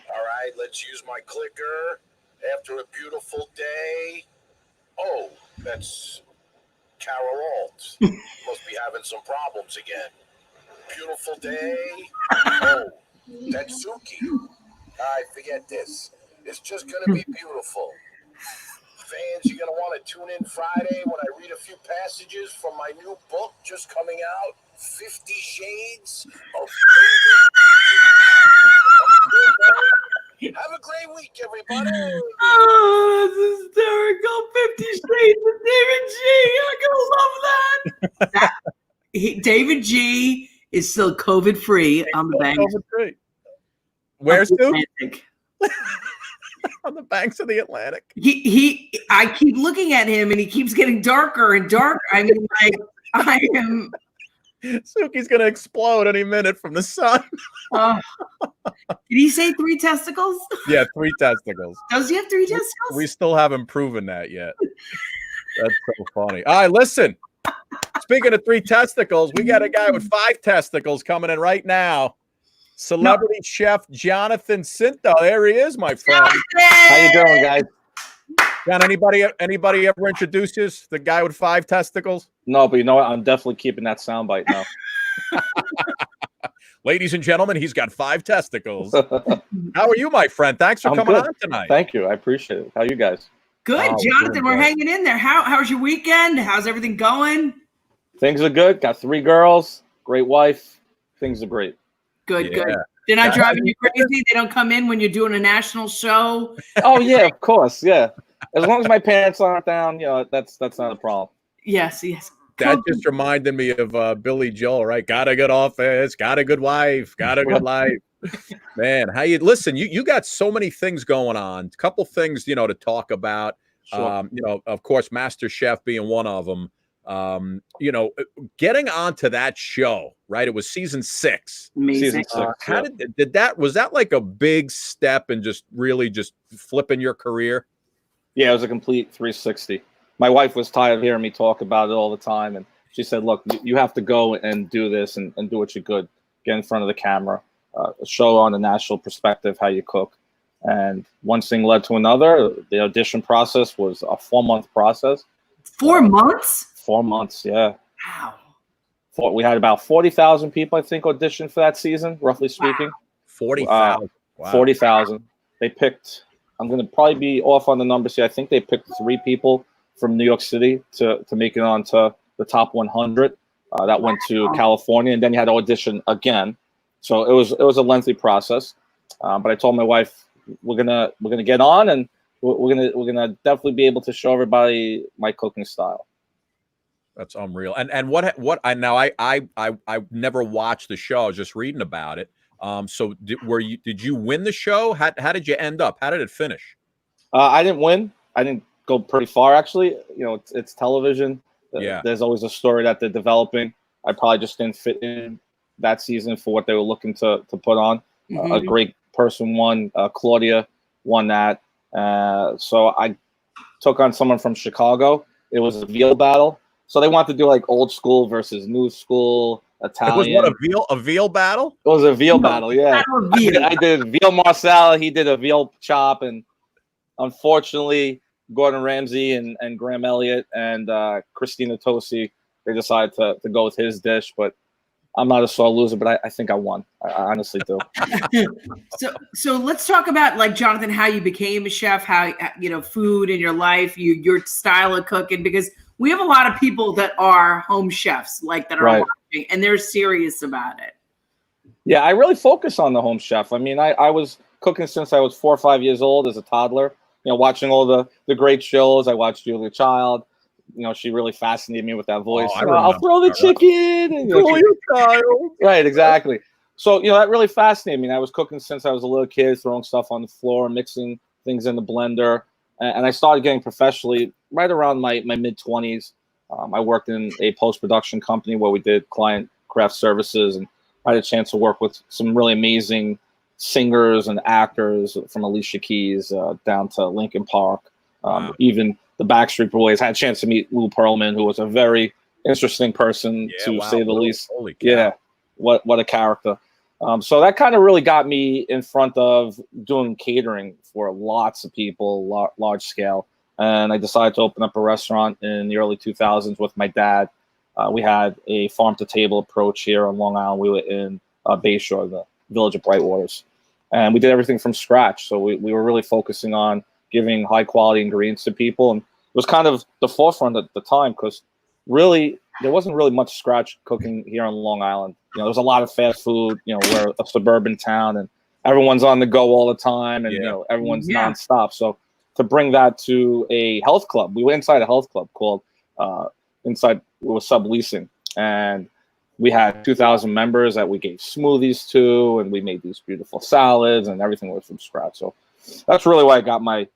F: All right, let's use my clicker. After a beautiful day. Oh, that's Carol Alt. Must be having some problems again. Beautiful day. Oh, that's Suki. Forget this. It's just going to be beautiful. Fans, you're going to want to tune in Friday when I read a few passages from my new book just coming out, 50 Shades of David. Have a great week, everybody.
B: Oh, that's hysterical. 50 Shades of David G. I'm going to love that. David G is still COVID-free on the banks.
A: COVID-free. Where's Sue?
B: Atlantic.
A: On the banks of the Atlantic.
B: I keep looking at him and he keeps getting darker and darker. I mean, like, I am.
A: Suki's going to explode any minute from the sun.
B: Did he say 3 testicles?
A: Yeah, 3 testicles.
B: Does he have 3 testicles?
A: We still haven't proven that yet. That's so funny. All right, listen. Speaking of 3 testicles, we got a guy with 5 testicles coming in right now. Celebrity Chef Johnathan Scinto. There he is, my friend.
H: How you doing, guys?
A: John, anybody ever introduce you as the guy with 5 testicles?
H: No, but you know what? I'm definitely keeping that soundbite now.
A: Ladies and gentlemen, he's got 5 testicles. How are you, my friend? Thanks for coming on tonight.
H: Thank you. I appreciate it. How are you guys?
B: Good, Johnathan. We're hanging in there. How's your weekend? How's everything going?
H: Things are good. Got 3 girls. Great wife. Things are great.
B: Good. They're not driving you crazy? They don't come in when you're doing a national show?
H: Oh, yeah, of course. Yeah. As long as my parents aren't down, that's not a problem.
B: Yes.
A: That just reminded me of Billy Joel, right? Got a good office, got a good wife, got a good life. Man, listen, you got so many things going on. A couple things, to talk about.
H: Sure.
A: Of course, Master Chef being one of them. Getting onto that show, right? It was season 6.
B: Amazing.
H: Season 6.
A: Was that like a big step in just really just flipping your career?
H: Yeah, it was a complete 360. My wife was tired of hearing me talk about it all the time, and she said, "Look, you have to go and do this and do what you could. Get in front of the camera, show on the national perspective how you cook." And one thing led to another. The audition process was a 4-month process.
B: 4 months?
H: 4 months, yeah.
B: Wow.
H: We had about 40,000 people, I think, audition for that season, roughly speaking.
A: 40,000. Wow.
H: 40,000. They picked. I'm going to probably be off on the numbers here. I think they picked 3 people from New York City to make it onto the top 100. That went to California, and then you had to audition again. So it was a lengthy process. But I told my wife we're gonna get on, and we're gonna definitely be able to show everybody my cooking style.
A: That's unreal. And what I never watched the show. I was just reading about it. So did you win the show? How did you end up? How did it finish?
H: I didn't win. I didn't go pretty far, actually. It's television.
A: Yeah.
H: There's always a story that they're developing. I probably just didn't fit in that season for what they were looking to put on. Mm-hmm. A great person won. Claudia won that. So I took on someone from Chicago. It was a veal battle. So they wanted to do like old school versus new school Italian.
A: It was a veal battle?
H: It was a veal battle, yeah. I did veal marsala. He did a veal chop, and unfortunately, Gordon Ramsay and Graham Elliott and Christina Tosi, they decided to go with his dish. But I'm not a sore loser, but I think I won. I honestly do.
B: So let's talk about, like, Johnathan, how you became a chef, how food in your life, your style of cooking, because we have a lot of people that are home chefs, like that are watching, and they're serious about it.
H: Yeah, I really focus on the home chef. I mean, I was cooking since I was 4 or 5 years old as a toddler. Watching all the great shows. I watched Julia Child. She really fascinated me with that voice. I'll throw the chicken. And, Julia Child. Right, exactly. So, that really fascinated me. And I was cooking since I was a little kid, throwing stuff on the floor, mixing things in the blender. And I started getting professionally right around my mid-20s. I worked in a post-production company where we did client craft services, and I had a chance to work with some really amazing singers and actors, from Alicia Keys down to Linkin Park. Even the Backstreet Boys. I had a chance to meet Lou Pearlman, who was a very interesting person, to say the least.
A: Holy cow.
H: Yeah, what a character. So that kind of really got me in front of doing catering for lots of people, large scale. And I decided to open up a restaurant in the early 2000s with my dad. We had a farm-to-table approach here on Long Island. We were in Bayshore, the village of Brightwaters. and we did everything from scratch. So we were really focusing on giving high quality ingredients to people, and it was kind of the forefront at the time because really there wasn't really much scratch cooking here on Long Island. You know, there was a lot of fast food. You know, we're a suburban town, and everyone's on the go all the time, and you know, everyone's nonstop. So to bring that to a health club, we went inside a health club called inside, we were subleasing, and we had 2,000 members that we gave smoothies to, and we made these beautiful salads, and everything was from scratch. So that's really why I got my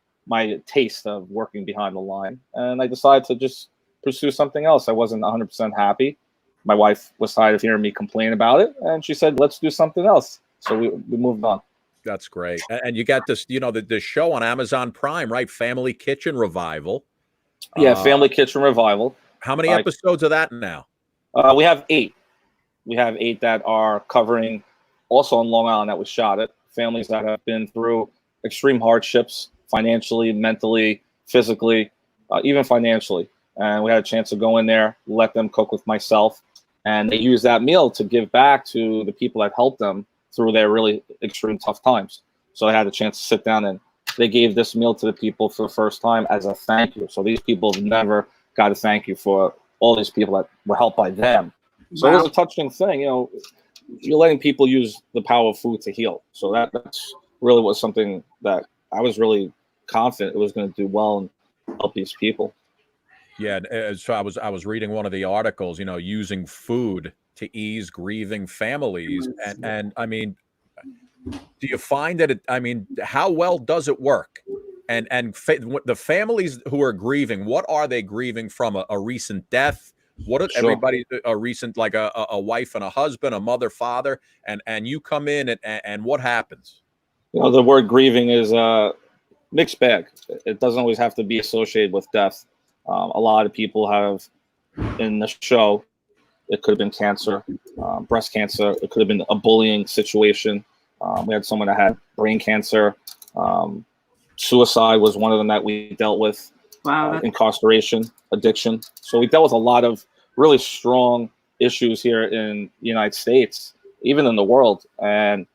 H: taste of working behind the line, and I decided to just pursue something else. I wasn't 100% happy. My wife was tired of hearing me complain about it, and she said, let's do something else. So we moved on.
A: That's great. And you got this, you know, the show on Amazon Prime, right? Family Kitchen Revival.
H: Yeah, Family Kitchen Revival.
A: How many episodes of that now?
H: We have 8. We have 8 that are covering also on Long Island that we shot it. Families that have been through extreme hardships, financially, mentally, physically, even financially. And we had a chance to go in there, let them cook with myself, and they use that meal to give back to the people that helped them through their really extreme tough times. So I had a chance to sit down, and they gave this meal to the people for the first time as a thank you. So these people have never got a thank you for all these people that were helped by them. So it was a touching thing. You know, you're letting people use the power of food to heal. So that's really was something that I was really confident it was going to do well and help these people.
A: Yeah, so I was reading one of the articles, you know, using food to ease grieving families, and I mean, do you find that I mean, how well does it work? And the families who are grieving, what are they grieving from? A recent death? What is everybody a recent, like a wife and a husband, a mother, father, and you come in and what happens?
H: You know, the word grieving is a mixed bag. It doesn't always have to be associated with death. A lot of people have in the show, it could have been cancer, breast cancer. It could have been a bullying situation. We had someone that had brain cancer. Suicide was one of them that we dealt with.
B: Wow.
H: Incarceration, addiction. So we dealt with a lot of really strong issues here in the United States, even in the world. And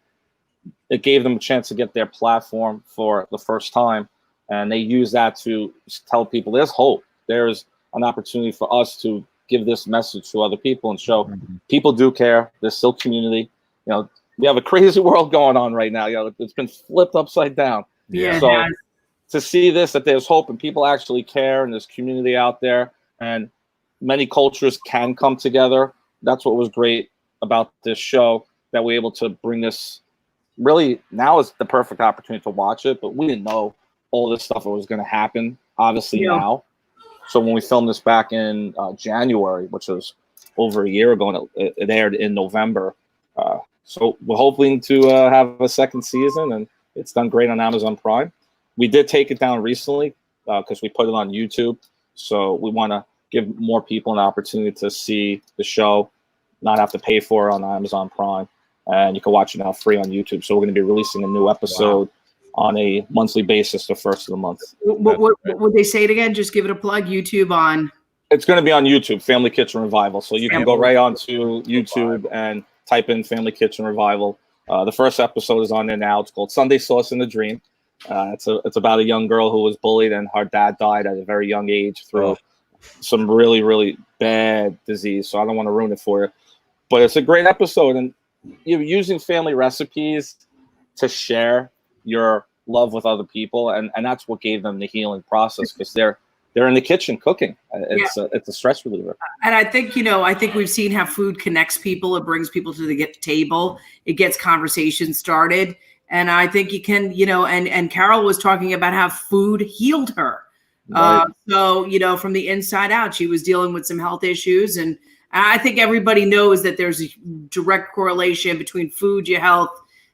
H: it gave them a chance to get their platform for the first time. And they use that to tell people there's hope. There's an opportunity for us to give this message to other people and show people do care. There's still community. You know, we have a crazy world going on right now. You know, it's been flipped upside down.
B: Yeah.
H: So to see this, that there's hope and people actually care and there's community out there and many cultures can come together. That's what was great about this show, that we're able to bring this. Really, now is the perfect opportunity to watch it, but we didn't know all this stuff was going to happen, obviously, now. So when we filmed this back in January, which was over a year ago, and it aired in November. So we're hoping to have a second season, and it's done great on Amazon Prime. We did take it down recently because we put it on YouTube. So we want to give more people an opportunity to see the show, not have to pay for it on Amazon Prime. And you can watch it now free on YouTube. So we're going to be releasing a new episode on a monthly basis the first of the month.
B: What would they say it again? Just give it a plug. YouTube on.
H: It's going to be on YouTube, Family Kitchen Revival. So you can go right onto YouTube and type in Family Kitchen Revival. The first episode is on there now. It's called Sunday Sauce in the Dream. It's about a young girl who was bullied and her dad died at a very young age through some really, really bad disease. So I don't want to ruin it for you. But it's a great episode. And you're using family recipes to share your love with other people. And that's what gave them the healing process, because they're in the kitchen cooking. It's a stress reliever. And
B: I think, I think we've seen how food connects people. It brings people to the table. It gets conversations started. And I think you can, and Carol was talking about how food healed her. Right. So, from the inside out, she was dealing with some health issues. And I think everybody knows that there's a direct correlation between food, your health,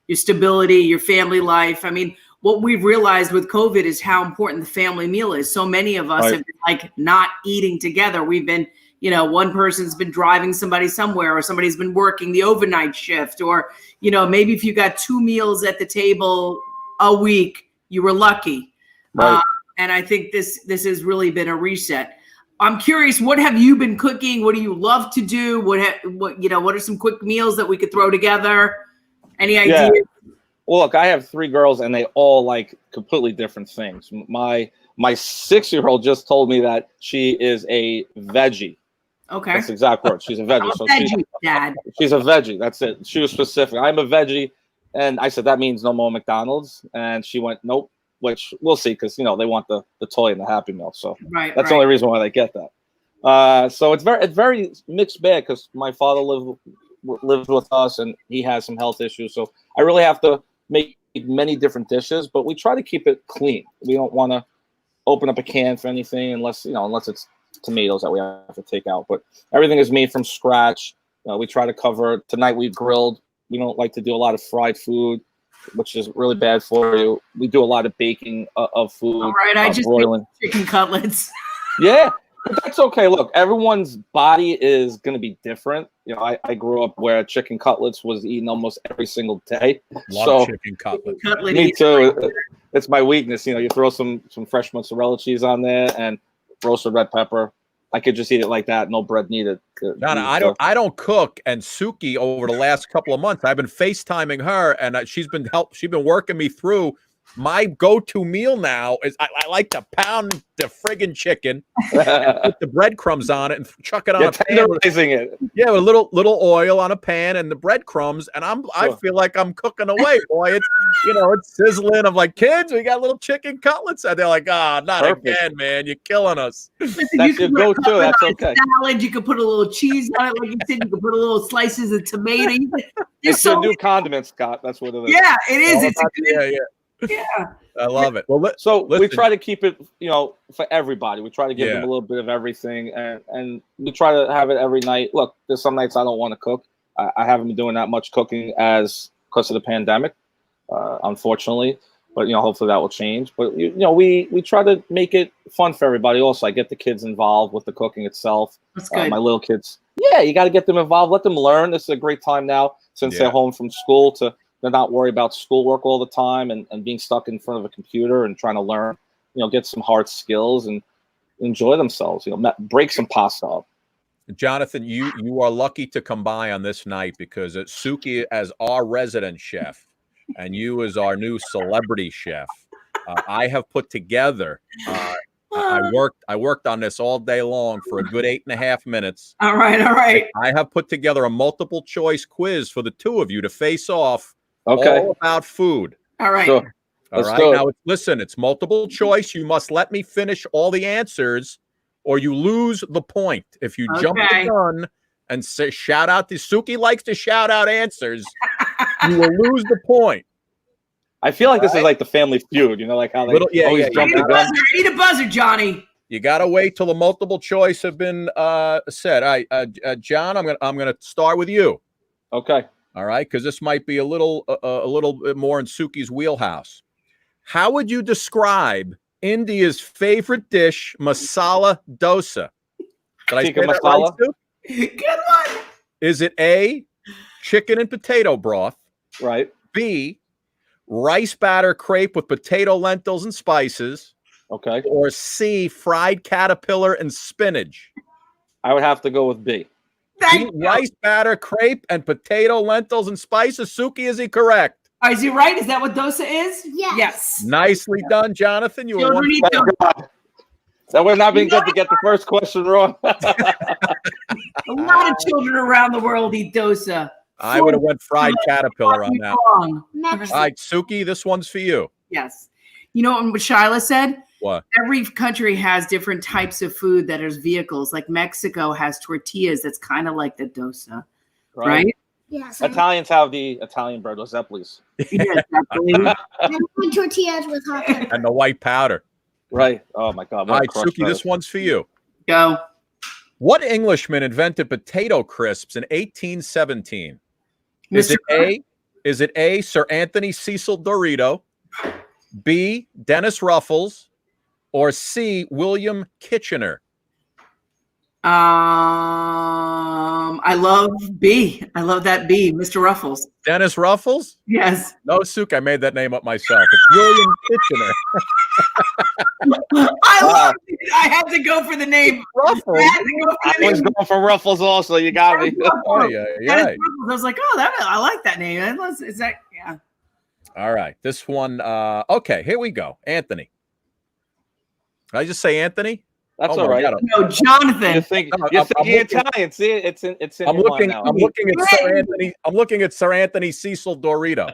B: your stability, your family life. I mean, what we've realized with COVID is how important the family meal is. So many of us have been not eating together. We've been, one person's been driving somebody somewhere, or somebody's been working the overnight shift, or, maybe if you got 2 meals at the table a week, you were lucky. Right. And I think this has really been a reset. I'm curious, what have you been cooking? What do you love to do? What are some quick meals that we could throw together? Any ideas?
H: Yeah. Well, look, I have 3 girls, and they all like completely different things. My 6-year-old just told me that she is a veggie.
B: Okay.
H: That's the exact word. She's a veggie.
B: I'm a veggie, Dad.
H: She's a veggie. That's it. She was specific. I'm a veggie. And I said, that means no more McDonald's. And she went, nope, which we'll see because, they want the toy and the Happy Meal. So that's the only reason why they get that. So it's very mixed bag because my father lives with us and he has some health issues. So I really have to make many different dishes, but we try to keep it clean. We don't want to open up a can for anything unless it's tomatoes that we have to take out. But everything is made from scratch. We try to cover. Tonight we grilled. We don't like to do a lot of fried food, which is really bad for you. We do a lot of baking of food.
B: All right, I just
H: broiling
B: chicken cutlets.
H: Yeah, but that's okay. Look, everyone's body is going to be different. I grew up where chicken cutlets was eaten almost every single day.
A: Love chicken cutlets.
H: Me too. It's my weakness. You throw some fresh mozzarella cheese on there and roasted red pepper. I could just eat it like that, no bread needed.
A: John, I don't cook, and Suki over the last couple of months, I've been FaceTiming her, and she's been working me through. My go-to meal now is I like to pound the friggin' chicken, and put the breadcrumbs on it, and chuck it on a pan.
H: Tenderizing it.
A: Yeah, with a little oil on a pan and the breadcrumbs, and I feel like I'm cooking away, boy. It's it's sizzling. I'm like, kids, we got little chicken cutlets, and they're like, not Perfect. Again, man, you're killing us.
H: That's your go-to. That's okay.
B: Salad, you could put a little cheese on it, like you said. You could put a little slices of tomato.
H: It's a new condiment, Scott. That's what it is.
B: Yeah, it is. It's good.
A: Yeah. I love it. Well,
H: we try to keep it, for everybody. We try to give them a little bit of everything, and we try to have it every night. Look, there's some nights I don't want to cook. I haven't been doing that much cooking because of the pandemic, unfortunately. But hopefully that will change. But we try to make it fun for everybody. Also, I get the kids involved with the cooking itself.
B: That's good.
H: My little kids. Yeah, you got to get them involved. Let them learn. This is a great time now since they're home from school to. They're not worried about schoolwork all the time and being stuck in front of a computer and trying to learn, get some hard skills and enjoy themselves, break some pasta up.
A: Johnathan, you are lucky to come by on this night because Suki as our resident chef and you as our new celebrity chef. I have put together, I worked on this all day long for a good 8.5 minutes.
B: All right.
A: I have put together a multiple choice quiz for the two of you to face off.
H: Okay.
A: All about food.
B: All right.
H: So,
A: all right. Now, listen, it's multiple choice. You must let me finish all the answers or you lose the point. If you jump the gun and say, shout out to Suki likes to shout out answers, you will lose the point.
H: I feel like this is like the Family Feud, like how they always jump the gun.
B: Need a buzzer, Johnny.
A: You got to wait till the multiple choice have been said. All right, John, I'm gonna start with you.
H: Okay.
A: All right, because this might be a little bit more in Suki's wheelhouse. How would you describe India's favorite dish, masala dosa? Did I say that right, Sue?
B: Good one.
A: Is it A, chicken and potato broth?
H: Right.
A: B, rice batter crepe with potato, lentils, and spices?
H: Okay.
A: Or C, fried caterpillar and spinach?
H: I would have to go with B.
A: Rice batter, crepe, and potato, lentils, and spices. Suki, is he correct?
B: Is he right? Is that what dosa is?
D: Yes.
A: Nicely done, Johnathan. You were
H: That would not been good to get the first question wrong.
B: A lot of children around the world eat dosa.
A: I would have went fried caterpillar on that. All
D: Mexico.
A: right, Suki, this one's for you.
B: Yes. You know what Shyla said?
A: What?
B: Every country has different types of food that is vehicles. Like Mexico has tortillas that's kind of like the dosa, right?
D: Yes.
H: Italians have the Italian bread with Zeppelis.
B: Yes, absolutely.
D: And tortillas with hot pepper.
A: And the white powder.
H: Right. Oh, my God.
A: All right, Suki, this one's for you.
B: Go.
A: What Englishman invented potato crisps in 1817? Is it A, Sir Anthony Cecil Dorito, B, Dennis Ruffles, or C, William Kitchener?
B: I love B. I love that B, Mr. Ruffles.
A: Dennis Ruffles?
B: Yes.
A: No, Suki, I made that name up myself. It's William Kitchener.
B: I had to go for the name.
A: Ruffles.
H: I was going for Ruffles also. You got me.
A: Yeah.
B: I was like, I like that name. Yeah.
A: All right. This one. Okay, here we go. Anthony. Did I just say Anthony?
H: That's
A: Oh
H: all
A: my
H: right.
A: God.
B: No, Jonathan.
H: You're thinking
A: I'm looking-
H: Italian. See, it's in
A: I'm
H: your
A: looking.
H: mind now.
A: I'm looking at Sir Anthony. I'm looking at Sir Anthony Cecil Dorito.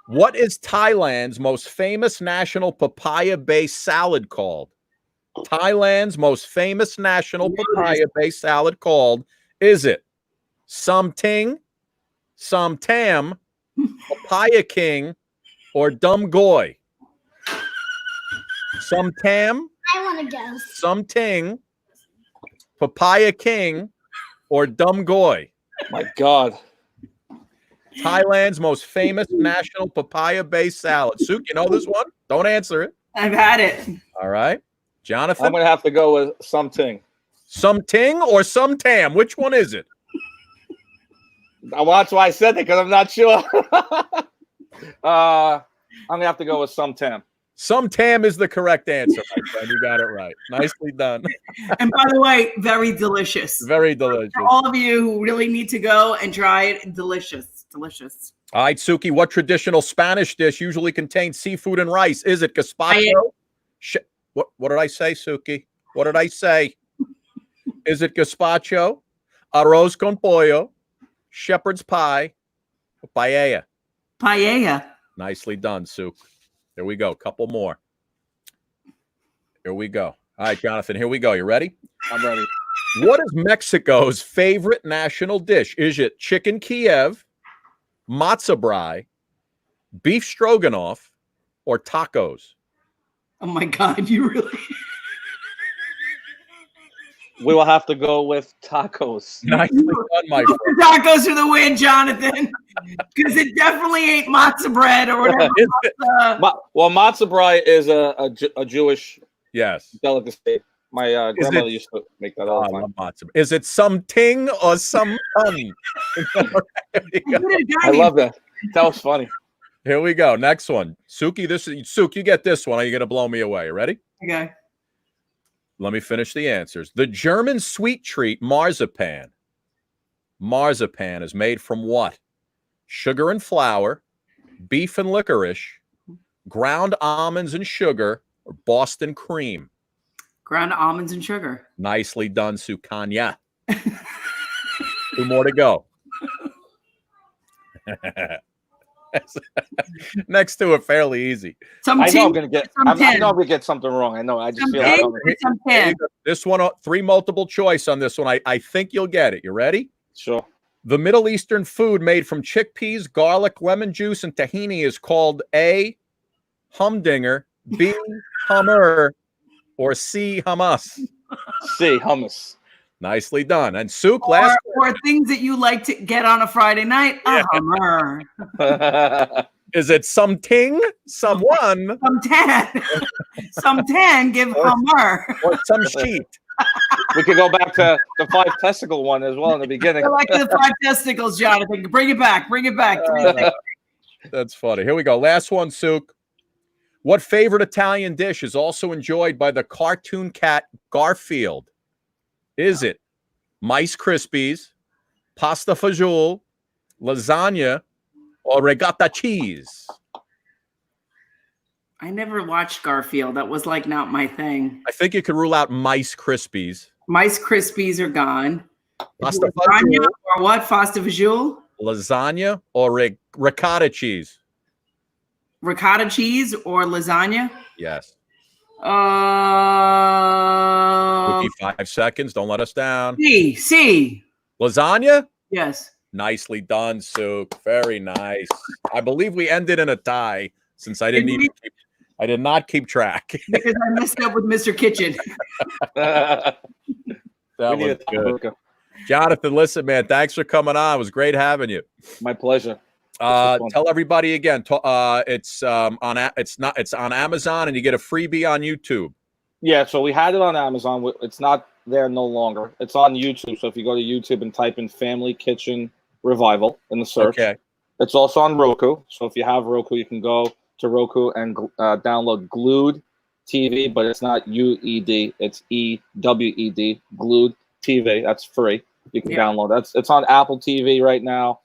A: What is Thailand's most famous national papaya-based salad called? Thailand's most famous national papaya-based salad called? Is it Somting, Somtam, Papaya King, or Dum Goy? Somtam,
D: I want to go.
A: Somting, Papaya King, or Dum Goy?
H: My God.
A: Thailand's most famous national papaya-based salad. Suk, you know this one? Don't answer it.
B: I've had it.
A: All right. Jonathan?
H: I'm going to have to go with something.
A: Somting or Somtam? Which one is it?
H: Well, that's why I said that, because I'm not sure. I'm going to have to go with sometime.
A: Somtam is the correct answer, my friend. You got it right. Nicely done.
B: And by the way, very delicious.
A: Very delicious.
B: For all of you who really need to go and try it, delicious. Delicious.
A: All right, Suki, what traditional Spanish dish usually contains seafood and rice? Is it gazpacho? What did I say, Suki? What did I say? Is it gazpacho, arroz con pollo, shepherd's pie, or paella?
B: Paella.
A: Nicely done, Suk. Here we go. Couple more. Here we go. All right, Jonathan, here we go. You ready?
H: I'm ready.
A: What is Mexico's favorite national dish? Is it chicken Kiev, matzo brie, beef stroganoff, or tacos?
B: Oh my God, you really?
H: We will have to go with tacos.
A: Nicely done, my friend.
B: Tacos for the win, Jonathan. Because it definitely ain't matzo bread or whatever.
H: Well, matzo brie is a Jewish delicacy. My grandmother used to make that all the time.
A: Matzo. Is it something or some I
H: love that. That was funny.
A: Here we go. Next one. Suki, Suk, you get this one. Are you going to blow me away? You ready?
B: Okay.
A: Let me finish the answers. The German sweet treat marzipan. Marzipan is made from what? Sugar and flour, beef and licorice, ground almonds and sugar, or Boston cream.
B: Ground almonds and sugar.
A: Nicely done, Sukanya. 2 more to go. Next two are fairly easy.
H: I know I'm gonna get something wrong. I know. I just feel like
A: this one, 3 multiple choice on this one. I think you'll get it. You ready?
H: Sure.
A: The Middle Eastern food made from chickpeas, garlic, lemon juice, and tahini is called A, humdinger, B, hummer, or C, hummus.
H: C, hummus.
A: Nicely done. And Suk, last
B: or things that you like to get on a Friday night. A hummer.
A: Is it something, someone,
B: some tan, give hummer,
A: or some sheet?
H: We could go back to the 5 testicle one as well in the beginning.
B: I like the 5 testicles, Jonathan. Bring it back. Bring it back.
A: That's funny. Here we go. Last one, Suk. What favorite Italian dish is also enjoyed by the cartoon cat Garfield? Is it Mice Krispies, pasta fagioli, lasagna, or regatta cheese?
B: I never watched Garfield. That was like not my thing.
A: I think you could rule out Mice Krispies.
B: Mice Krispies are gone.
A: Pasta
B: lasagna
A: fagioli,
B: or what? Pasta fagioli?
A: lasagna, or ricotta cheese?
B: Ricotta cheese or lasagna?
A: Yes. 5 seconds. Don't let us down.
B: C.
A: Lasagna?
B: Yes.
A: Nicely done, Suk. Very nice. I believe we ended in a tie since I did not keep track.
B: Because I messed up with Mr. Kitchen.
A: That was good. Jonathan, listen, man, thanks for coming on. It was great having you.
H: My pleasure.
A: Tell everybody again. It's on Amazon, and you get a freebie on YouTube.
H: Yeah, so we had it on Amazon. It's not there no longer. It's on YouTube. So if you go to YouTube and type in Family Kitchen Revival in the search, it's also on Roku. So if you have Roku, you can go to Roku and download Glued TV, but it's not UED, it's EWED, Glued TV. That's free. You can download that. It's on Apple TV right now.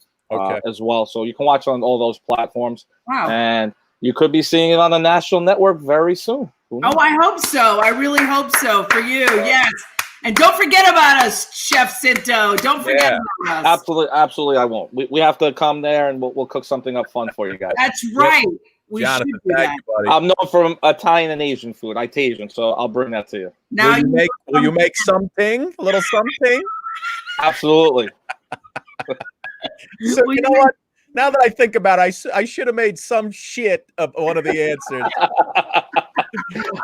H: as well. So you can watch on all those platforms.
B: Wow.
H: And you could be seeing it on the national network very soon.
B: Oh, I hope so. I really hope so for you. Yes. And don't forget about us, Chef Scinto. Don't forget about us.
H: Absolutely, I won't. We have to come there, and we'll cook something up fun for you guys.
B: That's right. We
A: Johnathan,
B: should do that.
A: you, buddy.
H: I'm known for Italian and Asian food. I'm Asian, so I'll bring that to you.
B: Now
A: will you make something? A little something?
H: Absolutely.
A: So you know what? Now that I think about it, I should have made some shit of one of the answers.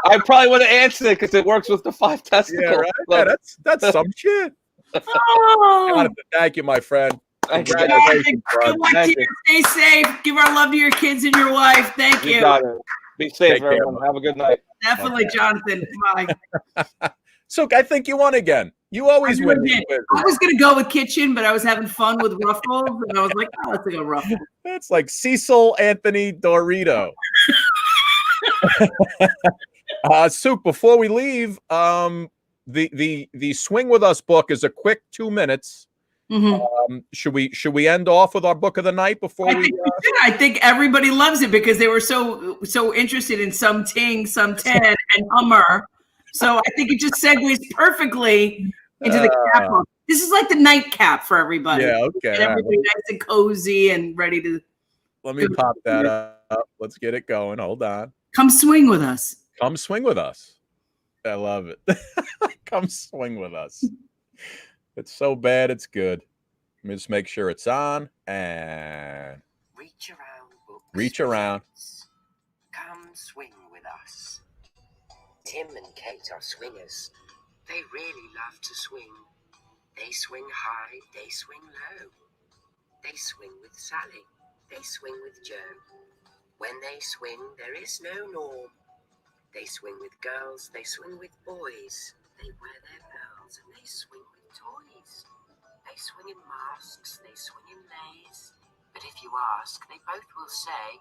H: I probably would have answered it because it works with the 5 testicles.
A: Yeah, right. Yeah, that's some shit.
B: Oh.
A: Johnathan, thank you, my friend.
H: Thank you.
A: Congratulations, bud.
H: Thank you.
B: Stay safe. Give our love to your kids and your wife. Thank you.
H: You got it. Be safe,
A: Take care,
H: everyone.
A: man.
H: Have a good night.
B: Definitely, Johnathan. Bye.
A: So I think you won again. You always
B: I
A: win.
B: really did. I was going to go with kitchen, but I was having fun with Ruffles, and I was like, oh, let's go Ruffles.
A: That's like Cecil Anthony Dorito. Suk, before we leave, the Swing With Us book is a quick 2 minutes.
B: Mm-hmm.
A: Should we end off with our book of the night before
B: I think everybody loves it because they were so interested in some Ting, some Ten, and Hummer. So I think it just segues perfectly into the cap book. This is like the nightcap for everybody.
A: Yeah, okay.
B: And everybody nice and cozy and ready to.
A: Let me pop that up. Let's get it going. Hold on.
B: Come swing with us.
A: Come swing with us. I love it. Come swing with us. It's so bad, it's good. Let me just make sure it's on and
I: reach around. Books.
A: Reach around.
I: Come swing with us. Tim and Kate are swingers. They really love to swing. They swing high, they swing low. They swing with Sally. They swing with Joe. When they swing, there is no norm. They swing with girls, they swing with boys. They wear their pearls and they swing with toys. They swing in masks, they swing in leis. But if you ask, they both will say,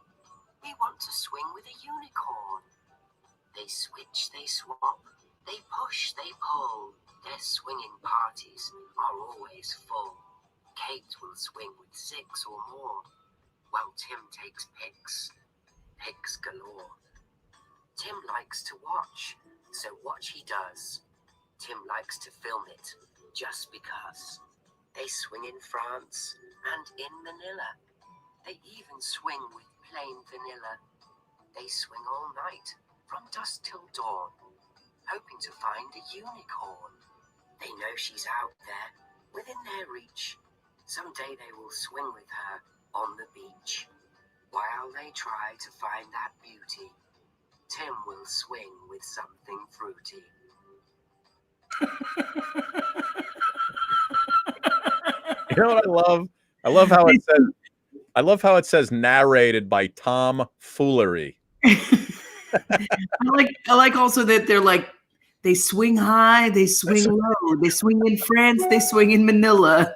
I: we want to swing with a unicorn. They switch, they swap, they push, they pull. Their swinging parties are always full. Kate will swing with 6 or more, while Tim takes pics galore. Tim likes to watch, so watch he does. Tim likes to film it, just because. They swing in France and in Manila. They even swing with plain vanilla. They swing all night, from dusk till dawn, hoping to find a unicorn. They know she's out there, within their reach. Someday they will swing with her on the beach. While they try to find that beauty, Tim will swing with something fruity.
A: You know what I love? I love how it says narrated by Tom Foolery.
B: I like also that they're like, they swing high, they swing low, they swing in France, they swing in Manila.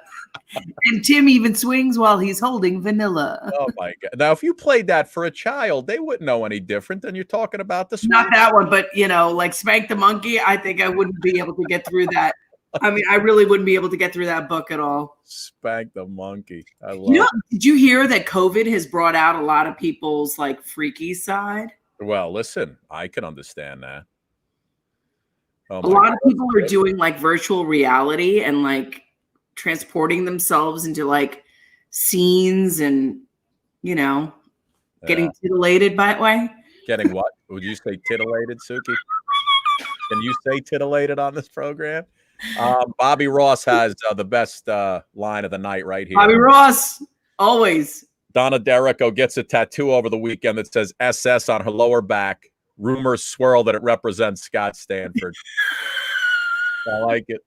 B: And Tim even swings while he's holding vanilla.
A: Oh my God. Now, if you played that for a child, they wouldn't know any different than you're talking about the swing.
B: Not that one, but like Spank the Monkey, I think I wouldn't be able to get through that. I mean, I really wouldn't be able to get through that book at all.
A: Spank the Monkey. I love it.
B: Did you hear that COVID has brought out a lot of people's like freaky side?
A: Well, listen, I can understand that.
B: A lot of people are doing like virtual reality and like transporting themselves into like scenes and, getting titillated by it way.
A: Getting what? Would you say titillated, Suki? Can you say titillated on this program? Bobby Ross has the best line of the night right here.
B: Bobby Ross, always.
A: Donna Derrico gets a tattoo over the weekend that says SS on her lower back. Rumors swirl that it represents Scott Stanford. I like it.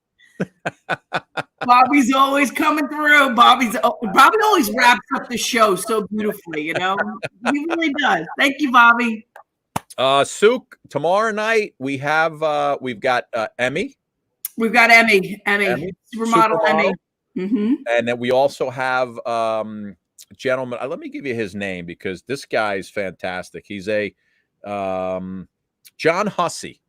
B: Bobby's always coming through. Bobby always wraps up the show so beautifully, He really does. Thank you, Bobby.
A: Suk, tomorrow night we've got Emmy.
B: We've got Emmy, supermodel Emmy. Mm-hmm.
A: And then we also have gentleman. Let me give you his name because this guy is fantastic. He's a John Hussey.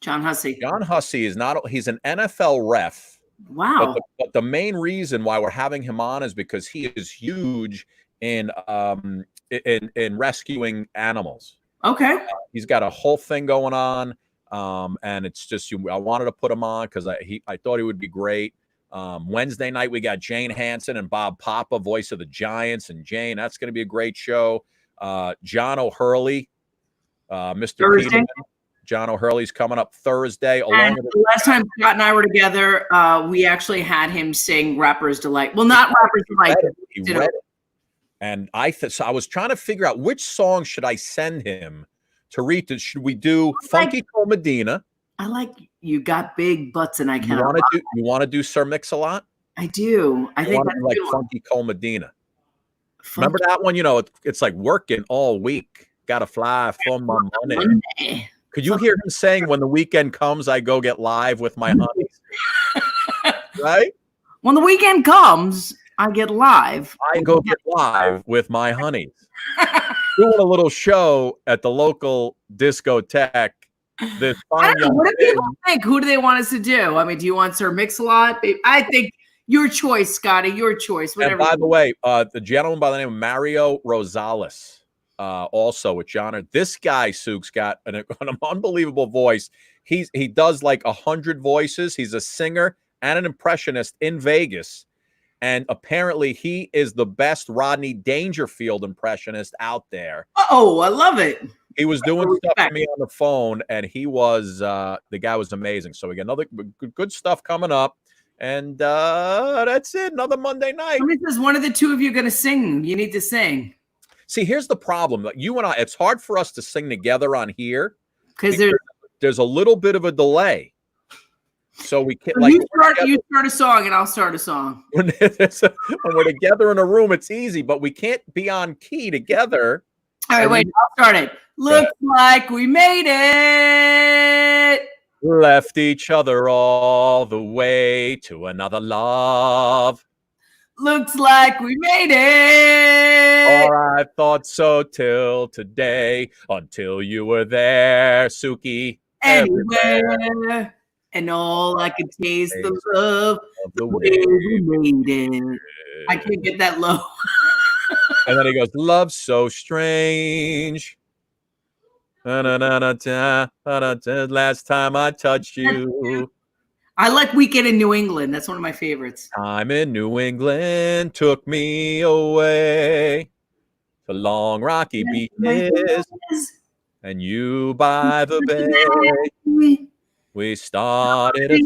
B: John Hussey.
A: John Hussey he's an NFL ref
B: Wow.
A: But the main reason why we're having him on is because he is huge in rescuing animals.
B: Okay.
A: He's got a whole thing going on, and it's just I wanted to put him on because I thought he would be great. Wednesday night we got Jane Hansen and Bob Papa, voice of the Giants, and Jane. That's going to be a great show. John O'Hurley, Mr.
B: Thursday.
A: Peterman. John O'Hurley's coming up Thursday.
B: And the last time Scott and I were together, we actually had him sing "Rapper's Delight." Well, not "Rapper's Delight."
A: He read it. And so I was trying to figure out which song should I send him to read. Should we do "Funky Cole Medina"?
B: I like "You Got Big Butts and I Can't."
A: You want to do Sir Mix-a-Lot?
B: I do. I think that's
A: like "Funky Cole Medina." Remember that one? It's like working all week. Got to fly for my money. Could you hear him saying, "When the weekend comes, I go get live with my honeys"? Right?
B: When the weekend comes, I get live.
A: I go get live with my honeys. Doing a little show at the local discotheque.
B: What do people think? Who do they want us to do? I mean, do you want Sir Mix-a-Lot? I think your choice, Scotty. Your choice. Whatever.
A: And by the way, the gentleman by the name of Mario Rosales, also with John. This guy, Sook's got an unbelievable voice. He does like 100 voices. He's a singer and an impressionist in Vegas. And apparently he is the best Rodney Dangerfield impressionist out there.
B: Oh, I love it.
A: He was doing stuff to me on the phone, and he was the guy was amazing. So we got another good stuff coming up. And that's it. Another Monday night.
B: Somebody says one of the two of you going to sing. You need to sing.
A: See, here's the problem. Like you and I, it's hard for us to sing together on here
B: because
A: there's a little bit of a delay. So we can't
B: you start a song and I'll start a song.
A: When we're together in a room, it's easy, but we can't be on key together.
B: All right, wait, I'll start it. Looks like we made it.
A: Left each other all the way to another love.
B: Looks like we made it.
A: Or I thought so till today, until you were there, Suki.
B: Anywhere. And all I could taste the love of the way we made it. I can't get that low.
A: And then he goes, "Love so strange. Last time I touched you."
B: I like "Weekend in New England." That's one of my favorites.
A: Time in New England took me away to long rocky beaches, and you by the bay. We started a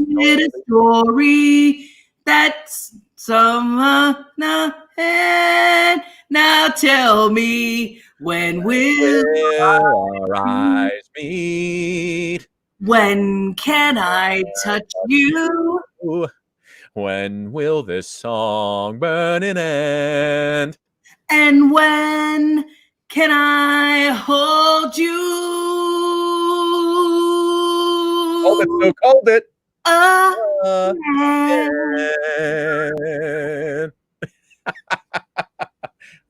B: story that's summer ahead. Now tell me, when will
A: our eyes meet?
B: When can I touch you?
A: When will this song burn an end?
B: And when can I hold you?
A: Hold it, so hold it. Oh,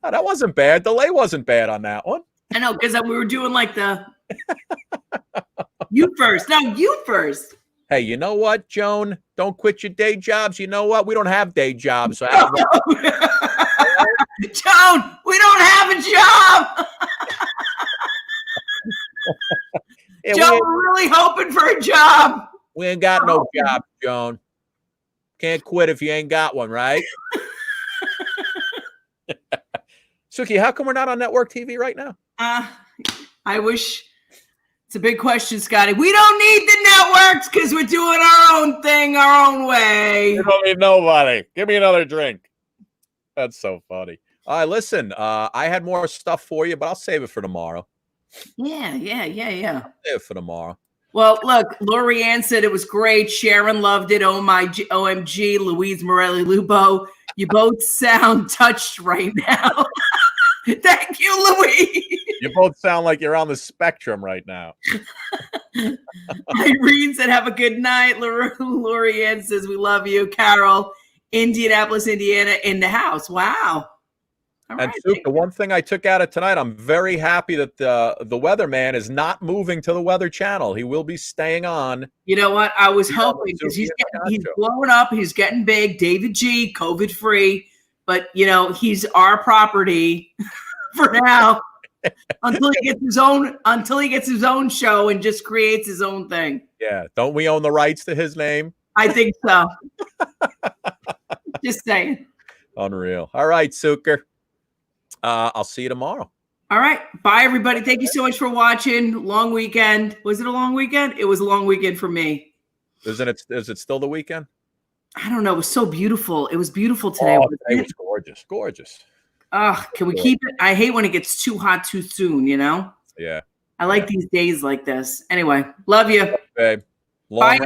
A: that wasn't bad. Delay wasn't bad on that one.
B: I know, because we were doing like the you first. No, you first.
A: Hey, you know what, Joan? Don't quit your day jobs. You know what? We don't have day jobs. So
B: Joan, we don't have a job.
A: Yeah,
B: Joan, we're really hoping for a job.
A: We ain't got no job, Joan. Can't quit if you ain't got one, right? Suki, how come we're not on network TV right now?
B: I wish. It's a big question, Scotty. We don't need the networks because we're doing our own thing, our own way.
A: You don't need nobody. Give me another drink. That's so funny. All right, listen, I had more stuff for you, but I'll save it for tomorrow.
B: Yeah.
A: Save it for tomorrow.
B: Well, look, Lori Ann said it was great. Sharon loved it. Oh my OMG, Louise Morelli Lubo. You both sound touched right now. Thank you, Louise.
A: You both sound like you're on the spectrum right now.
B: Irene said, have a good night. Lori Ann says, we love you. Carol, Indianapolis, Indiana, in the house. Wow. All
A: And
B: right.
A: Suk, the one thing I took out of tonight, I'm very happy that the Weatherman is not moving to the Weather Channel. He will be staying on.
B: You know what? I was
A: Yeah,
B: hoping because
A: Suki and Scott
B: he's
A: show.
B: blowing up. He's getting big. David G, COVID free, but you know he's our property for now until he gets his own show and just creates his own thing.
A: Yeah, don't we own the rights to his name?
B: I think so. Just saying.
A: Unreal. All right, Suker. I'll see you tomorrow.
B: All right. Bye, everybody. Thank you so much for watching. Long weekend. Was it a long weekend? It was a long weekend for me.
A: Is it still the weekend?
B: I don't know. It was so beautiful. It was beautiful today.
A: Oh, today was gorgeous. Gorgeous.
B: Can we keep it? I hate when it gets too hot too soon, you know?
A: Yeah.
B: I like these days like this. Anyway, love you.
A: Babe.
B: Bye.